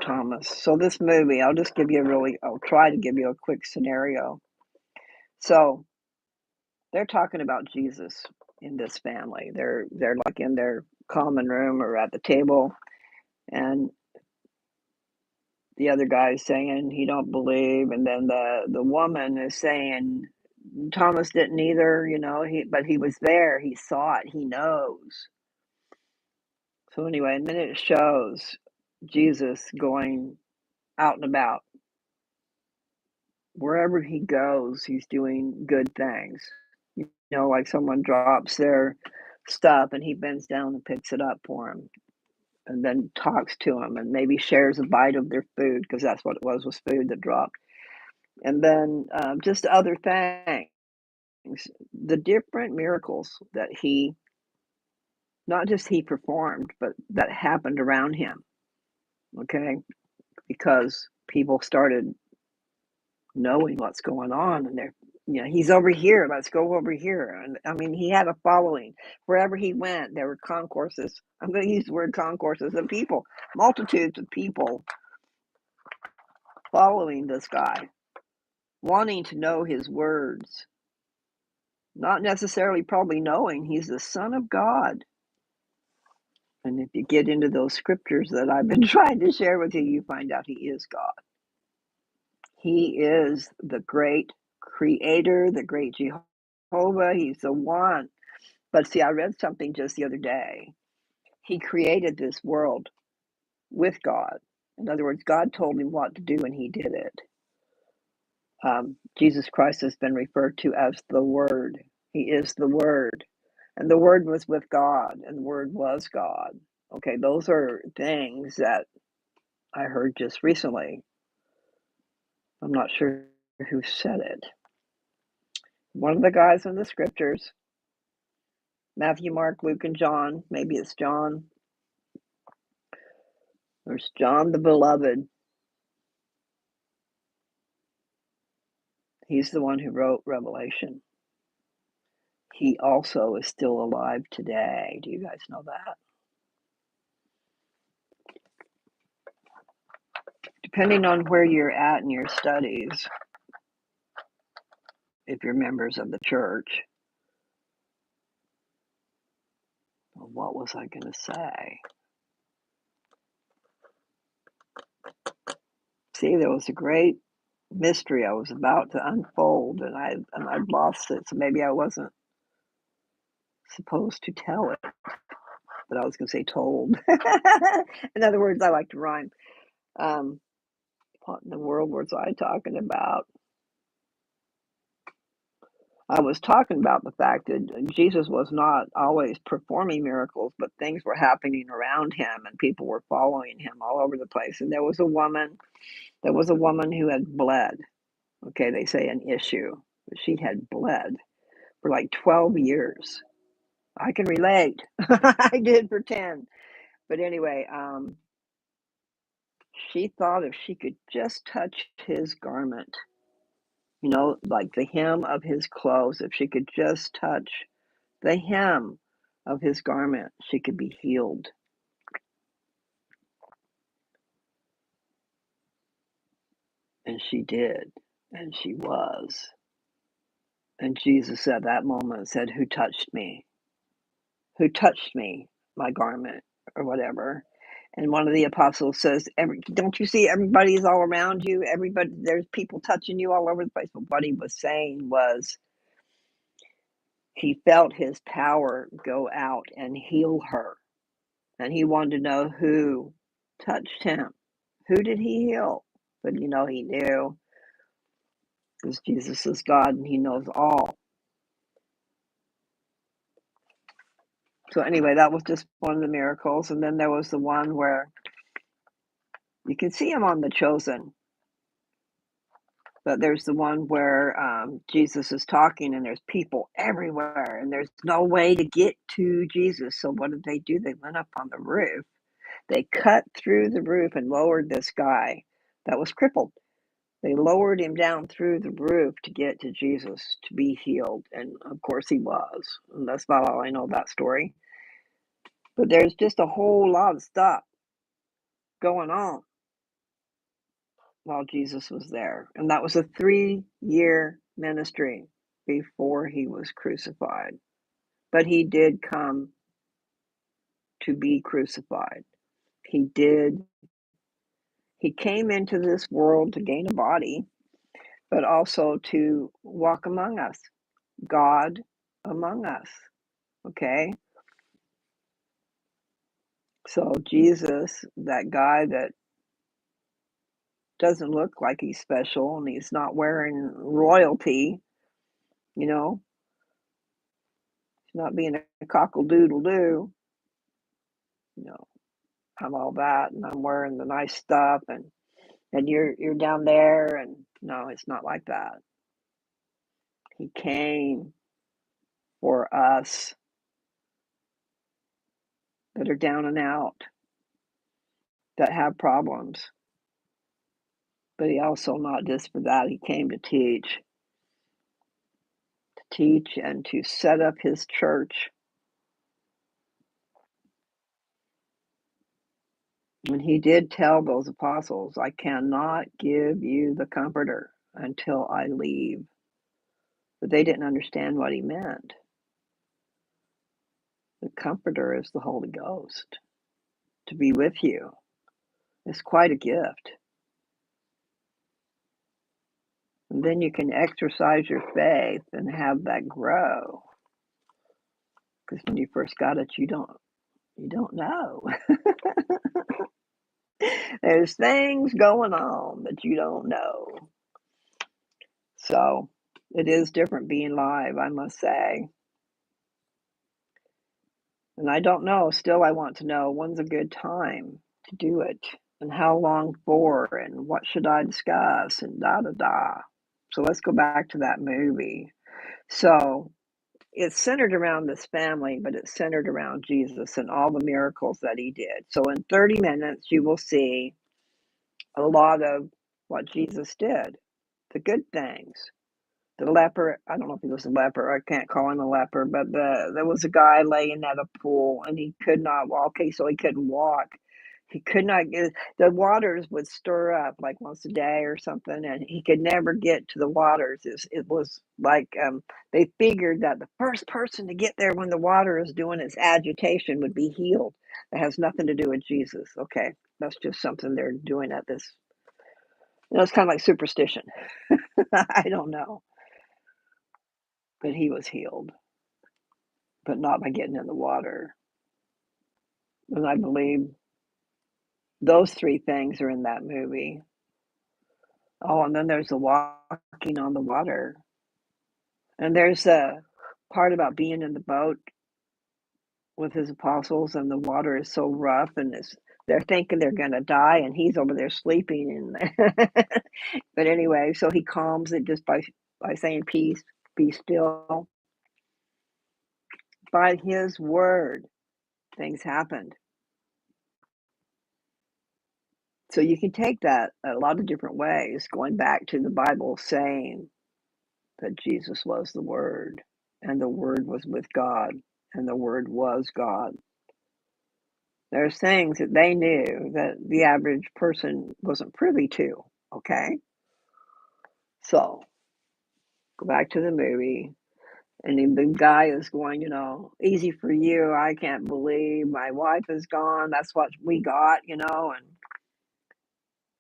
Thomas. So this movie, I'll try to give you a quick scenario. So they're talking about Jesus in this family. They're like in their common room or at the table, and the other guy's saying he don't believe, and then the woman is saying Thomas didn't either, but he was there, he saw it, he knows. So anyway, and then it shows Jesus going out and about. Wherever he goes, he's doing good things. Like someone drops their stuff and he bends down and picks it up for him and then talks to him and maybe shares a bite of their food, because that's what it was food that dropped. And then just other things, the different miracles that not just he performed, but that happened around him. Okay, because people started knowing what's going on, and he's over here, let's go over here. And I mean, he had a following. Wherever he went, there were concourses. I'm going to use the word concourses of people, multitudes of people following this guy, wanting to know his words, not necessarily probably knowing he's the Son of God. And if you get into those scriptures that I've been trying to share with you, you find out he is God. He is the great creator, the great Jehovah. He's the one. But see, I read something just the other day. He created this world with God. In other words, God told him what to do and he did it. Jesus Christ has been referred to as the Word. He is the Word. And the Word was with God, and the Word was God. Okay, those are things that I heard just recently. I'm not sure who said it. One of the guys in the scriptures, Matthew, Mark, Luke, and John. Maybe it's John. There's John the Beloved. He's the one who wrote Revelation. He also is still alive today. Do you guys know that? Depending on where you're at in your studies, if you're members of the church, what was I going to say? See, there was a great mystery I was about to unfold, and I'd lost it, so maybe I wasn't supposed to tell it, but I was going to say told. In other words, I like to rhyme. What in the world was I talking about? I was talking about the fact that Jesus was not always performing miracles, but things were happening around him and people were following him all over the place. And there was a woman who had bled. Okay, they say an issue, but she had bled for like 12 years. I can relate. I did for 10. But anyway, she thought if she could just touch his garment, like the hem of his clothes, if she could just touch the hem of his garment, she could be healed. And she did. And she was. And Jesus at that moment said, "Who touched me? Who touched me? My garment," or whatever. And one of the apostles says, "Don't you see everybody's all around you? Everybody, there's people touching you all over the place." But what he was saying was he felt his power go out and heal her. And he wanted to know who touched him. Who did he heal? But he knew because Jesus is God and he knows all. So anyway, that was just one of the miracles. And then there was the one where you can see him on The Chosen, but there's the one where Jesus is talking and there's people everywhere and there's no way to get to Jesus. So what did they do? They went up on the roof. They cut through the roof and lowered this guy that was crippled. They lowered him down through the roof to get to Jesus to be healed. And of course he was. And that's not all I know of that story. But there's just a whole lot of stuff going on while Jesus was there. And that was a 3-year ministry before he was crucified. But he did come to be crucified. He did. He came into this world to gain a body, but also to walk among us, God among us. Okay? So Jesus, that guy that doesn't look like he's special and he's not wearing royalty, you know, he's not being a cockle-doodle-doo, you know, I'm all that and I'm wearing the nice stuff and you're down there and no, it's not like that. He came for us that are down and out, that have problems. But he also, not just for that, he came to teach and to set up his church. And he did tell those apostles, "I cannot give you the Comforter until I leave." But they didn't understand what he meant. The Comforter is the Holy Ghost to be with you. It's quite a gift. And then you can exercise your faith and have that grow. Because when you first got it, you don't know. There's things going on that you don't know. So it is different being live, I must say. And I don't know. Still, I want to know when's a good time to do it and how long for and what should I discuss and da da da. So let's go back to that movie. So it's centered around this family, but it's centered around Jesus and all the miracles that he did. So in 30 minutes, you will see a lot of what Jesus did, the good things. The leper, I don't know if he was a leper, I can't call him a leper, but there was a guy laying at a pool and he could not walk. Okay, so he couldn't walk. He could not get the waters would stir up like once a day or something, and he could never get to the waters. It was like they figured that the first person to get there when the water is doing its agitation would be healed. It has nothing to do with Jesus. Okay, that's just something they're doing at this. It's kind of like superstition. I don't know. But he was healed, but not by getting in the water. And I believe those 3 things are in that movie. Oh, and then there's the walking on the water. And there's a part about being in the boat with his apostles, and the water is so rough, and they're thinking they're gonna die, and he's over there sleeping. And but anyway, so he calms it just by saying, "Peace, be still." By his word, things happened. So you can take that a lot of different ways, going back to the Bible saying that Jesus was the Word, and the Word was with God, and the Word was God. There's things that they knew that the average person wasn't privy to, okay? So, go back to the movie, and then the guy is going, "Easy for you, I can't believe my wife is gone, that's what we got," and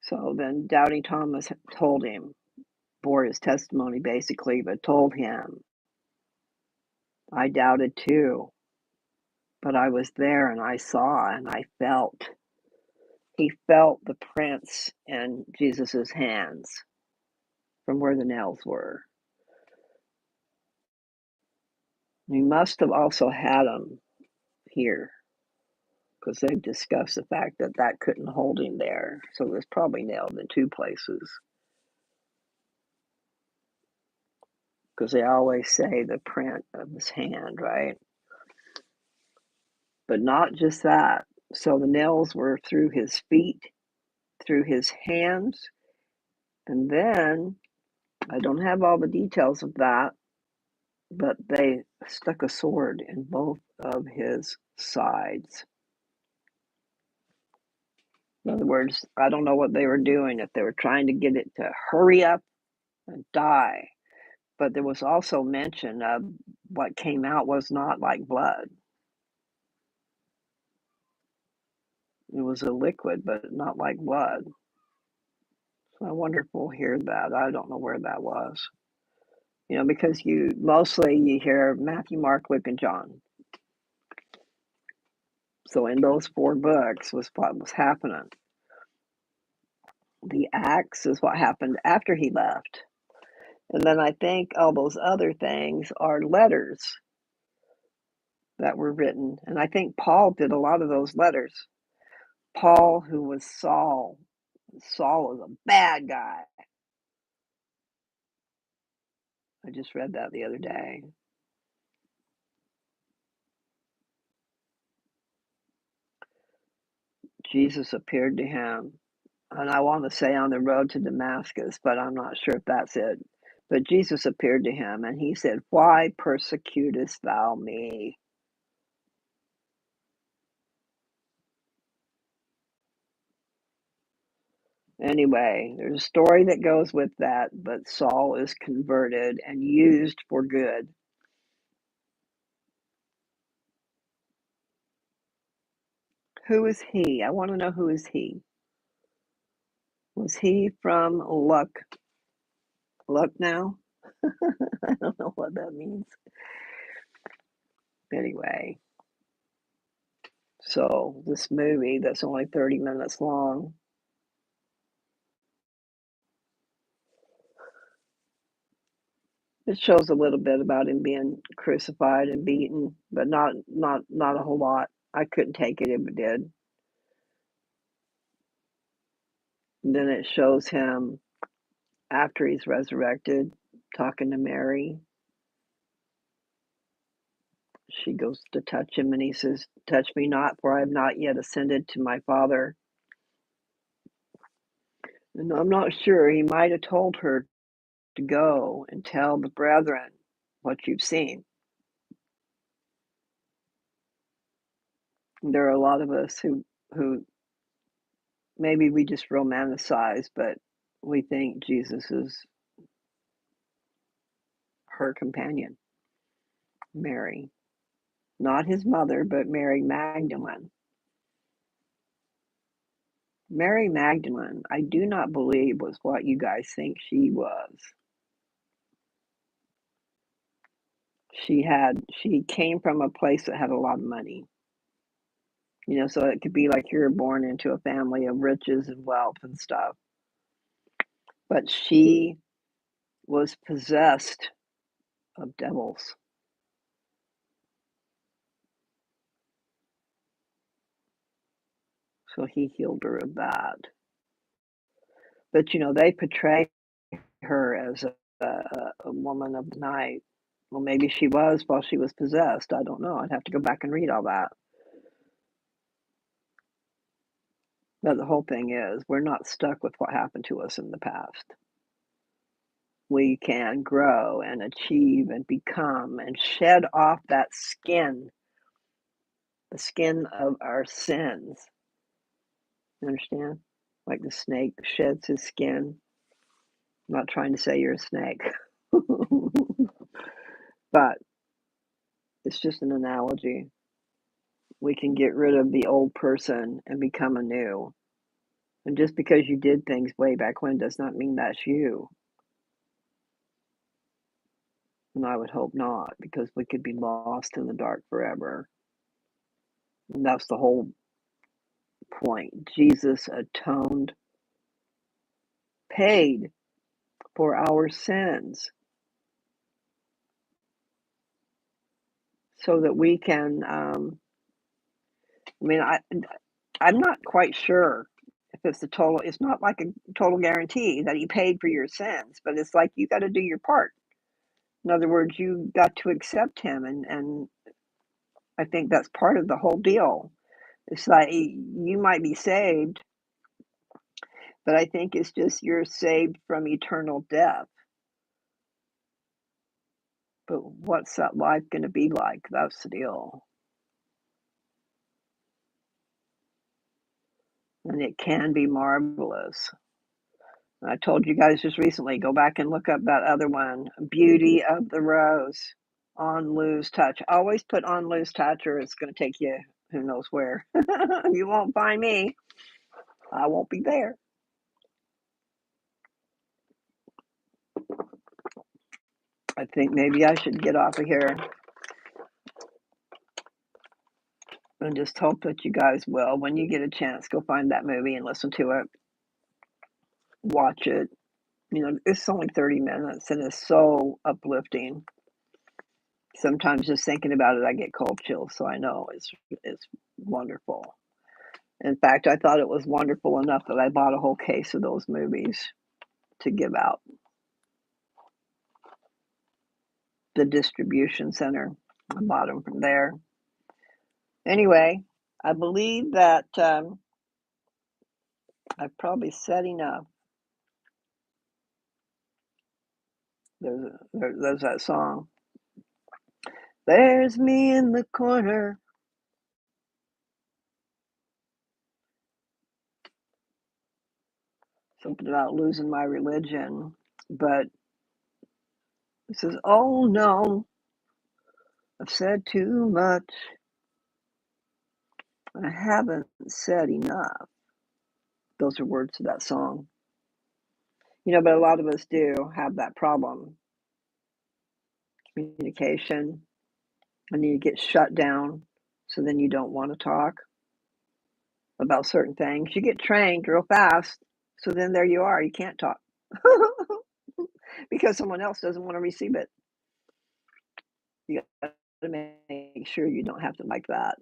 so then Doubting Thomas told him, bore his testimony basically, but told him, "I doubted too, but I was there and I saw and I felt." He felt the prints in Jesus's hands from where the nails were. He must have also had them here because they've discussed the fact that that couldn't hold him there. So it was probably nailed in two places because they always say the print of his hand, right? But not just that. So the nails were through his feet, through his hands, and then I don't have all the details of that, but they stuck a sword in both of his sides. In other words, I don't know what they were doing, if they were trying to get it to hurry up and die. But there was also mention of what came out was not like blood. It was a liquid, but not like blood. So I wonder if we'll hear that. I don't know where that was. Because you hear Matthew, Mark, Luke, and John. So in those four books was what was happening. The Acts is what happened after he left. And then I think all those other things are letters that were written. And I think Paul did a lot of those letters. Paul, who was Saul. Saul was a bad guy. I just read that the other day. Jesus appeared to him. And I want to say on the road to Damascus, but I'm not sure if that's it. But Jesus appeared to him and he said, "Why persecutest thou me?" Anyway, there's a story that goes with that, but Saul is converted and used for good. Who is he? I want to know, who is he? Was he from Lucknow? I don't know what that means. Anyway, so this movie that's only 30 minutes long, it shows a little bit about him being crucified and beaten, but not a whole lot. I couldn't take it if it did. And then it shows him after he's resurrected talking to Mary. She goes to touch him and he says, "Touch me not, for I have not yet ascended to my Father." And I'm not sure, he might have told her to go and tell the brethren what you've seen. There are a lot of us who maybe we just romanticize, but we think Jesus is her companion, Mary. Not his mother, but Mary Magdalene. Mary Magdalene, I do not believe was what you guys think she was. She came from a place that had a lot of money. So it could be like you're born into a family of riches and wealth and stuff. But she was possessed of devils. So he healed her of that. But, they portray her as a woman of the night. Well, maybe she was while she was possessed. I don't know. I'd have to go back and read all that. But the whole thing is, we're not stuck with what happened to us in the past. We can grow and achieve and become and shed off that skin, the skin of our sins. You understand? Like the snake sheds his skin. I'm not trying to say you're a snake, but it's just an analogy. We can get rid of the old person and become a new. And just because you did things way back when does not mean that's you. And I would hope not, because we could be lost in the dark forever. And that's the whole point. Jesus atoned, paid for our sins so that we can, I'm not quite sure if it's not like a total guarantee that he paid for your sins, but it's like you got to do your part. In other words, you got to accept him, and I think that's part of the whole deal. It's like you might be saved, but I think it's just you're saved from eternal death. But what's that life going to be like? That's the deal. And it can be marvelous. I told you guys just recently, go back and look up that other one, Beauty of the Rose, on Lose Touch. Always put on Lose Touch or it's going to take you who knows where. You won't find me. I won't be there. I think maybe I should get off of here and just hope that you guys will, when you get a chance, go find that movie and listen to it. Watch it. It's only 30 minutes and it's so uplifting. Sometimes just thinking about it, I get cold chills, so I know it's wonderful. In fact, I thought it was wonderful enough that I bought a whole case of those movies to give out. The distribution center, I bought them from there. Anyway, I believe that I've probably said enough. There's that song. There's me in the corner. Something about losing my religion. But it says, oh no, I've said too much. I haven't said enough. Those are words to that song. But a lot of us do have that problem. Communication. And you get shut down. So then you don't want to talk about certain things. You get trained real fast. So then there you are. You can't talk because someone else doesn't want to receive it. You got to make sure you don't have to like that.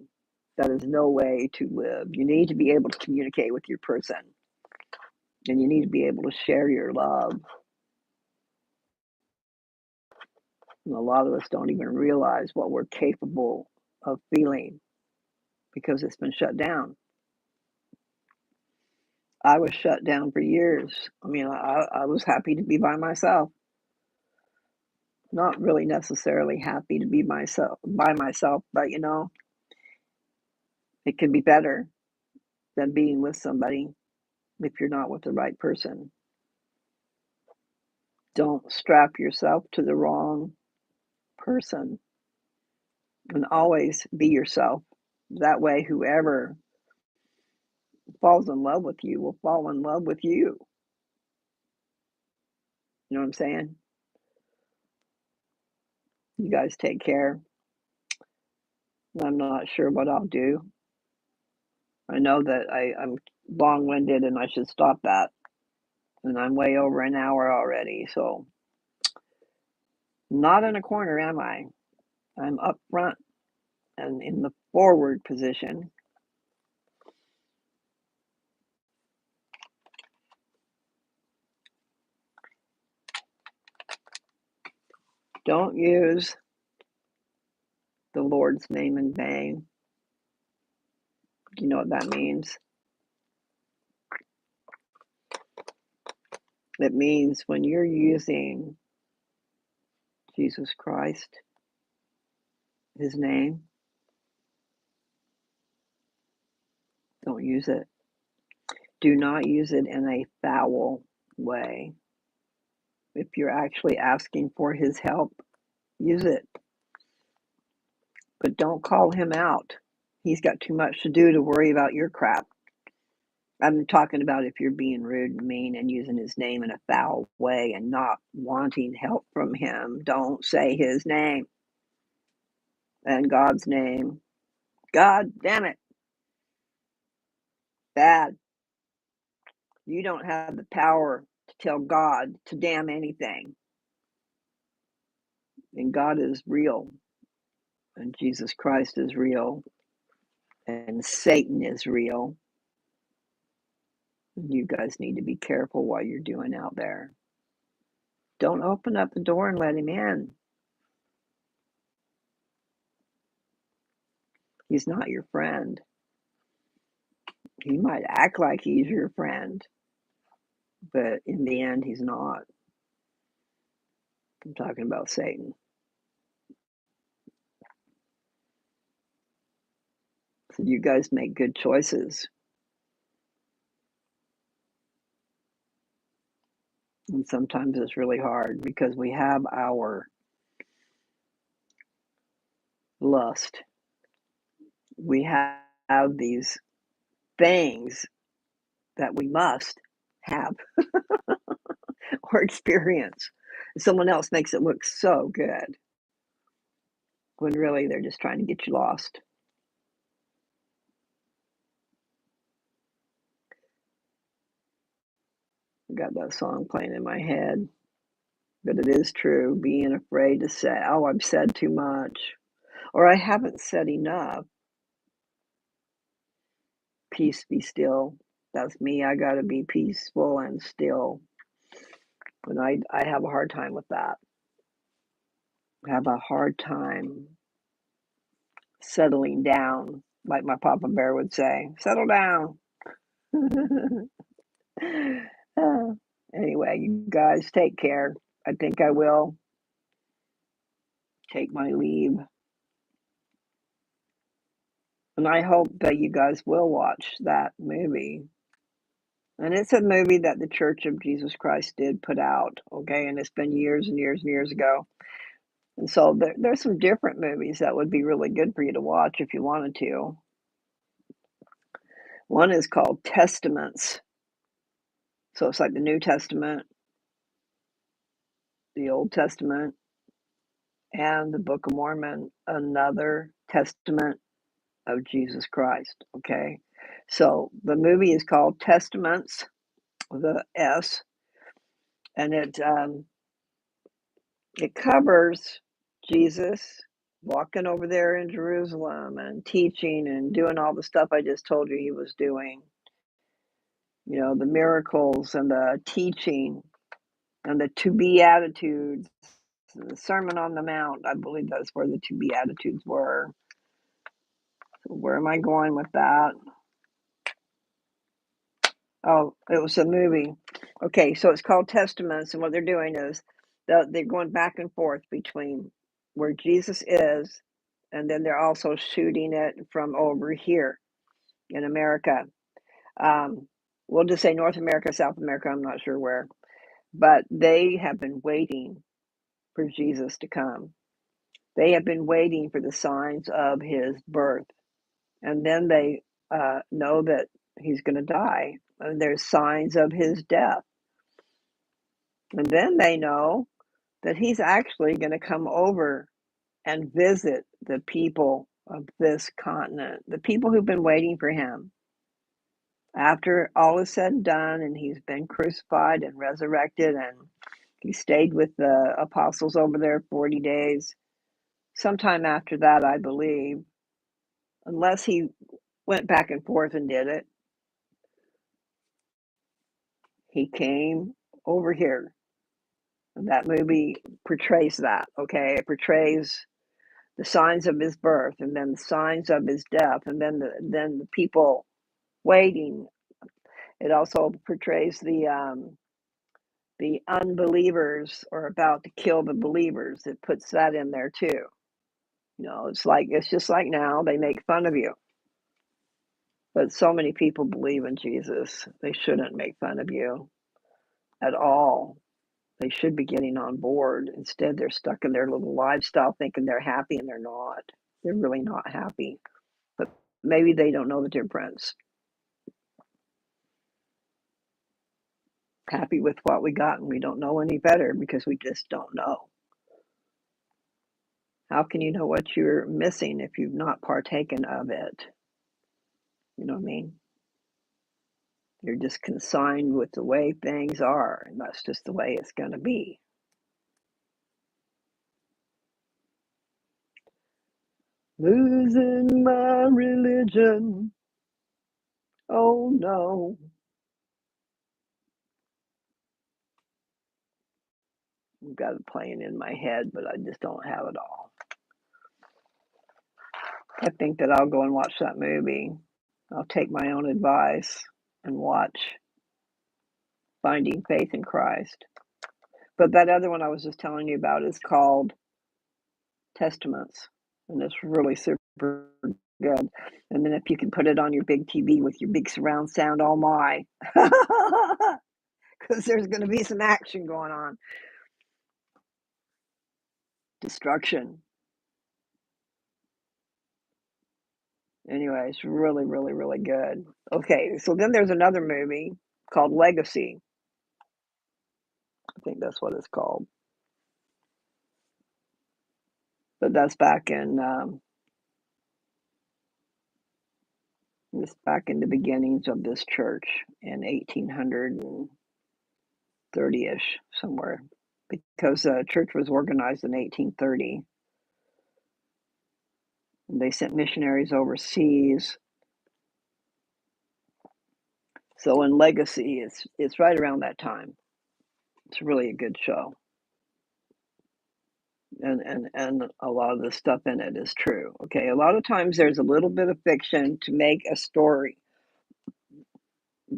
That is no way to live. You need to be able to communicate with your person. And you need to be able to share your love. And a lot of us don't even realize what we're capable of feeling because it's been shut down. I was shut down for years. I was happy to be by myself. Not really necessarily happy to be by myself, but it can be better than being with somebody if you're not with the right person. Don't strap yourself to the wrong person and always be yourself. That way, whoever falls in love with you will fall in love with you. You know what I'm saying? You guys take care. I'm not sure what I'll do. I know that I'm long-winded and I should stop that. And I'm way over an hour already, so Not in a corner, am I? I'm up front and in the forward position. Don't use the Lord's name in vain. Do you know what that means? It means when you're using Jesus Christ, his name, don't use it. Do not use it in a foul way. If you're actually asking for his help, use it. But don't call him out. He's got too much to do to worry about your crap. I'm talking about if you're being rude and mean and using his name in a foul way and not wanting help from him. Don't say his name and God's name. God damn it. Bad. You don't have the power to tell God to damn anything. And God is real. And Jesus Christ is real. And Satan is real. And you guys need to be careful what you're doing out there. Don't open up the door and let him in. He's not your friend. He might act like he's your friend, but in the end, he's not. I'm talking about Satan. So you guys make good choices. And sometimes it's really hard because we have our lust. We have these things that we must have or experience. Someone else makes it look so good when really they're just trying to get you lost. I got that song playing in my head. But it is true, being afraid to say, "Oh, I've said too much," or "I haven't said enough." Peace be still. That's me. I gotta be peaceful and still. And I have a hard time with that. I have a hard time settling down, like my Papa Bear would say, "Settle down." Anyway, you guys take care. I think I will take my leave. And I hope that you guys will watch that movie. And it's a movie that the Church of Jesus Christ did put out, okay? And it's been years and years and years ago. And so there's some different movies that would be really good for you to watch if you wanted to. One is called Testaments. So it's like the New Testament, the Old Testament, and the Book of Mormon, another testament of Jesus Christ, okay? So the movie is called Testaments, with a S, and it covers Jesus walking over there in Jerusalem and teaching and doing all the stuff I just told you he was doing. You know, the miracles and the teaching and the two Beatitudes, the Sermon on the Mount. I believe that's where the two Beatitudes were. So where am I going with that? Oh, it was a movie. Okay, so it's called Testaments, and what they're doing is they're going back and forth between where Jesus is, and then they're also shooting it from over here in America. Um, we'll just say North America, South America, I'm not sure where, but they have been waiting for Jesus to come. They have been waiting for the signs of his birth, and then they know that he's going to die, and there's signs of his death. And then they know that he's actually going to come over and visit the people of this continent, the people who've been waiting for him. After all is said and done, and he's been crucified and resurrected, and He stayed with the apostles over there 40 days. Sometime after that, I believe, unless he went back and forth and did it, he came over here. And that movie portrays that, okay? It portrays the signs of his birth and then the signs of his death and then the people waiting. It also portrays the unbelievers are about to kill the believers. It puts that in there too. It's just like now they make fun of you. But so many people believe in Jesus. They shouldn't make fun of you at all. They should be getting on board. Instead, they're stuck in their little lifestyle thinking they're happy and they're not. They're really not happy. But maybe they don't know the difference. Happy with what we got and we don't know any better because we just don't know. How can you know what you're missing if you've not partaken of it? You know what I mean? You're just consigned with the way things are, and that's just the way it's going to be. Losing my religion. Oh no. I've got it playing in my head, but I just don't have it all. I think that I'll go and watch that movie. I'll take my own advice and watch Finding Faith in Christ. But that other one I was just telling you about is called Testaments, and it's really super good. And then if you can put it on your big TV with your big surround sound, oh my, because there's going to be some action going on. Destruction. Anyway, it's really, really, really good. Okay, so then there's another movie called Legacy. I think that's what it's called. But that's back in the beginnings of this church in 1830-ish, somewhere, because the church was organized in 1830. And they sent missionaries overseas. So in Legacy, it's right around that time. It's really a good show. And a lot of the stuff in it is true. Okay, a lot of times there's a little bit of fiction to make a story,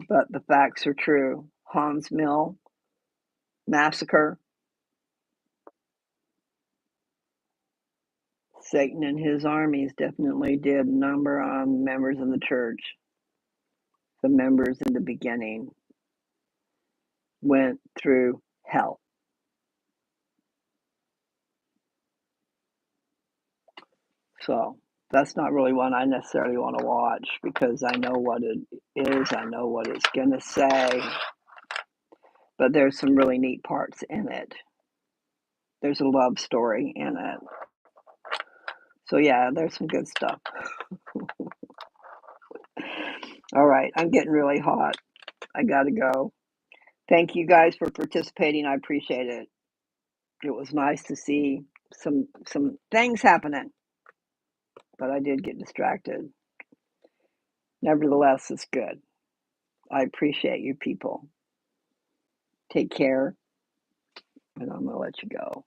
but the facts are true. Hans Mill massacre, Satan and his armies definitely did number on members of the church. The members in the beginning went through hell. So that's not really one I necessarily want to watch because I know what it is, I know what it's going to say, but there's some really neat parts in it. There's a love story in it. So yeah, there's some good stuff. All right, I'm getting really hot. I gotta go. Thank you guys for participating. I appreciate it. It was nice to see some things happening, but I did get distracted. Nevertheless, it's good. I appreciate you people. Take care, and I'm gonna let you go.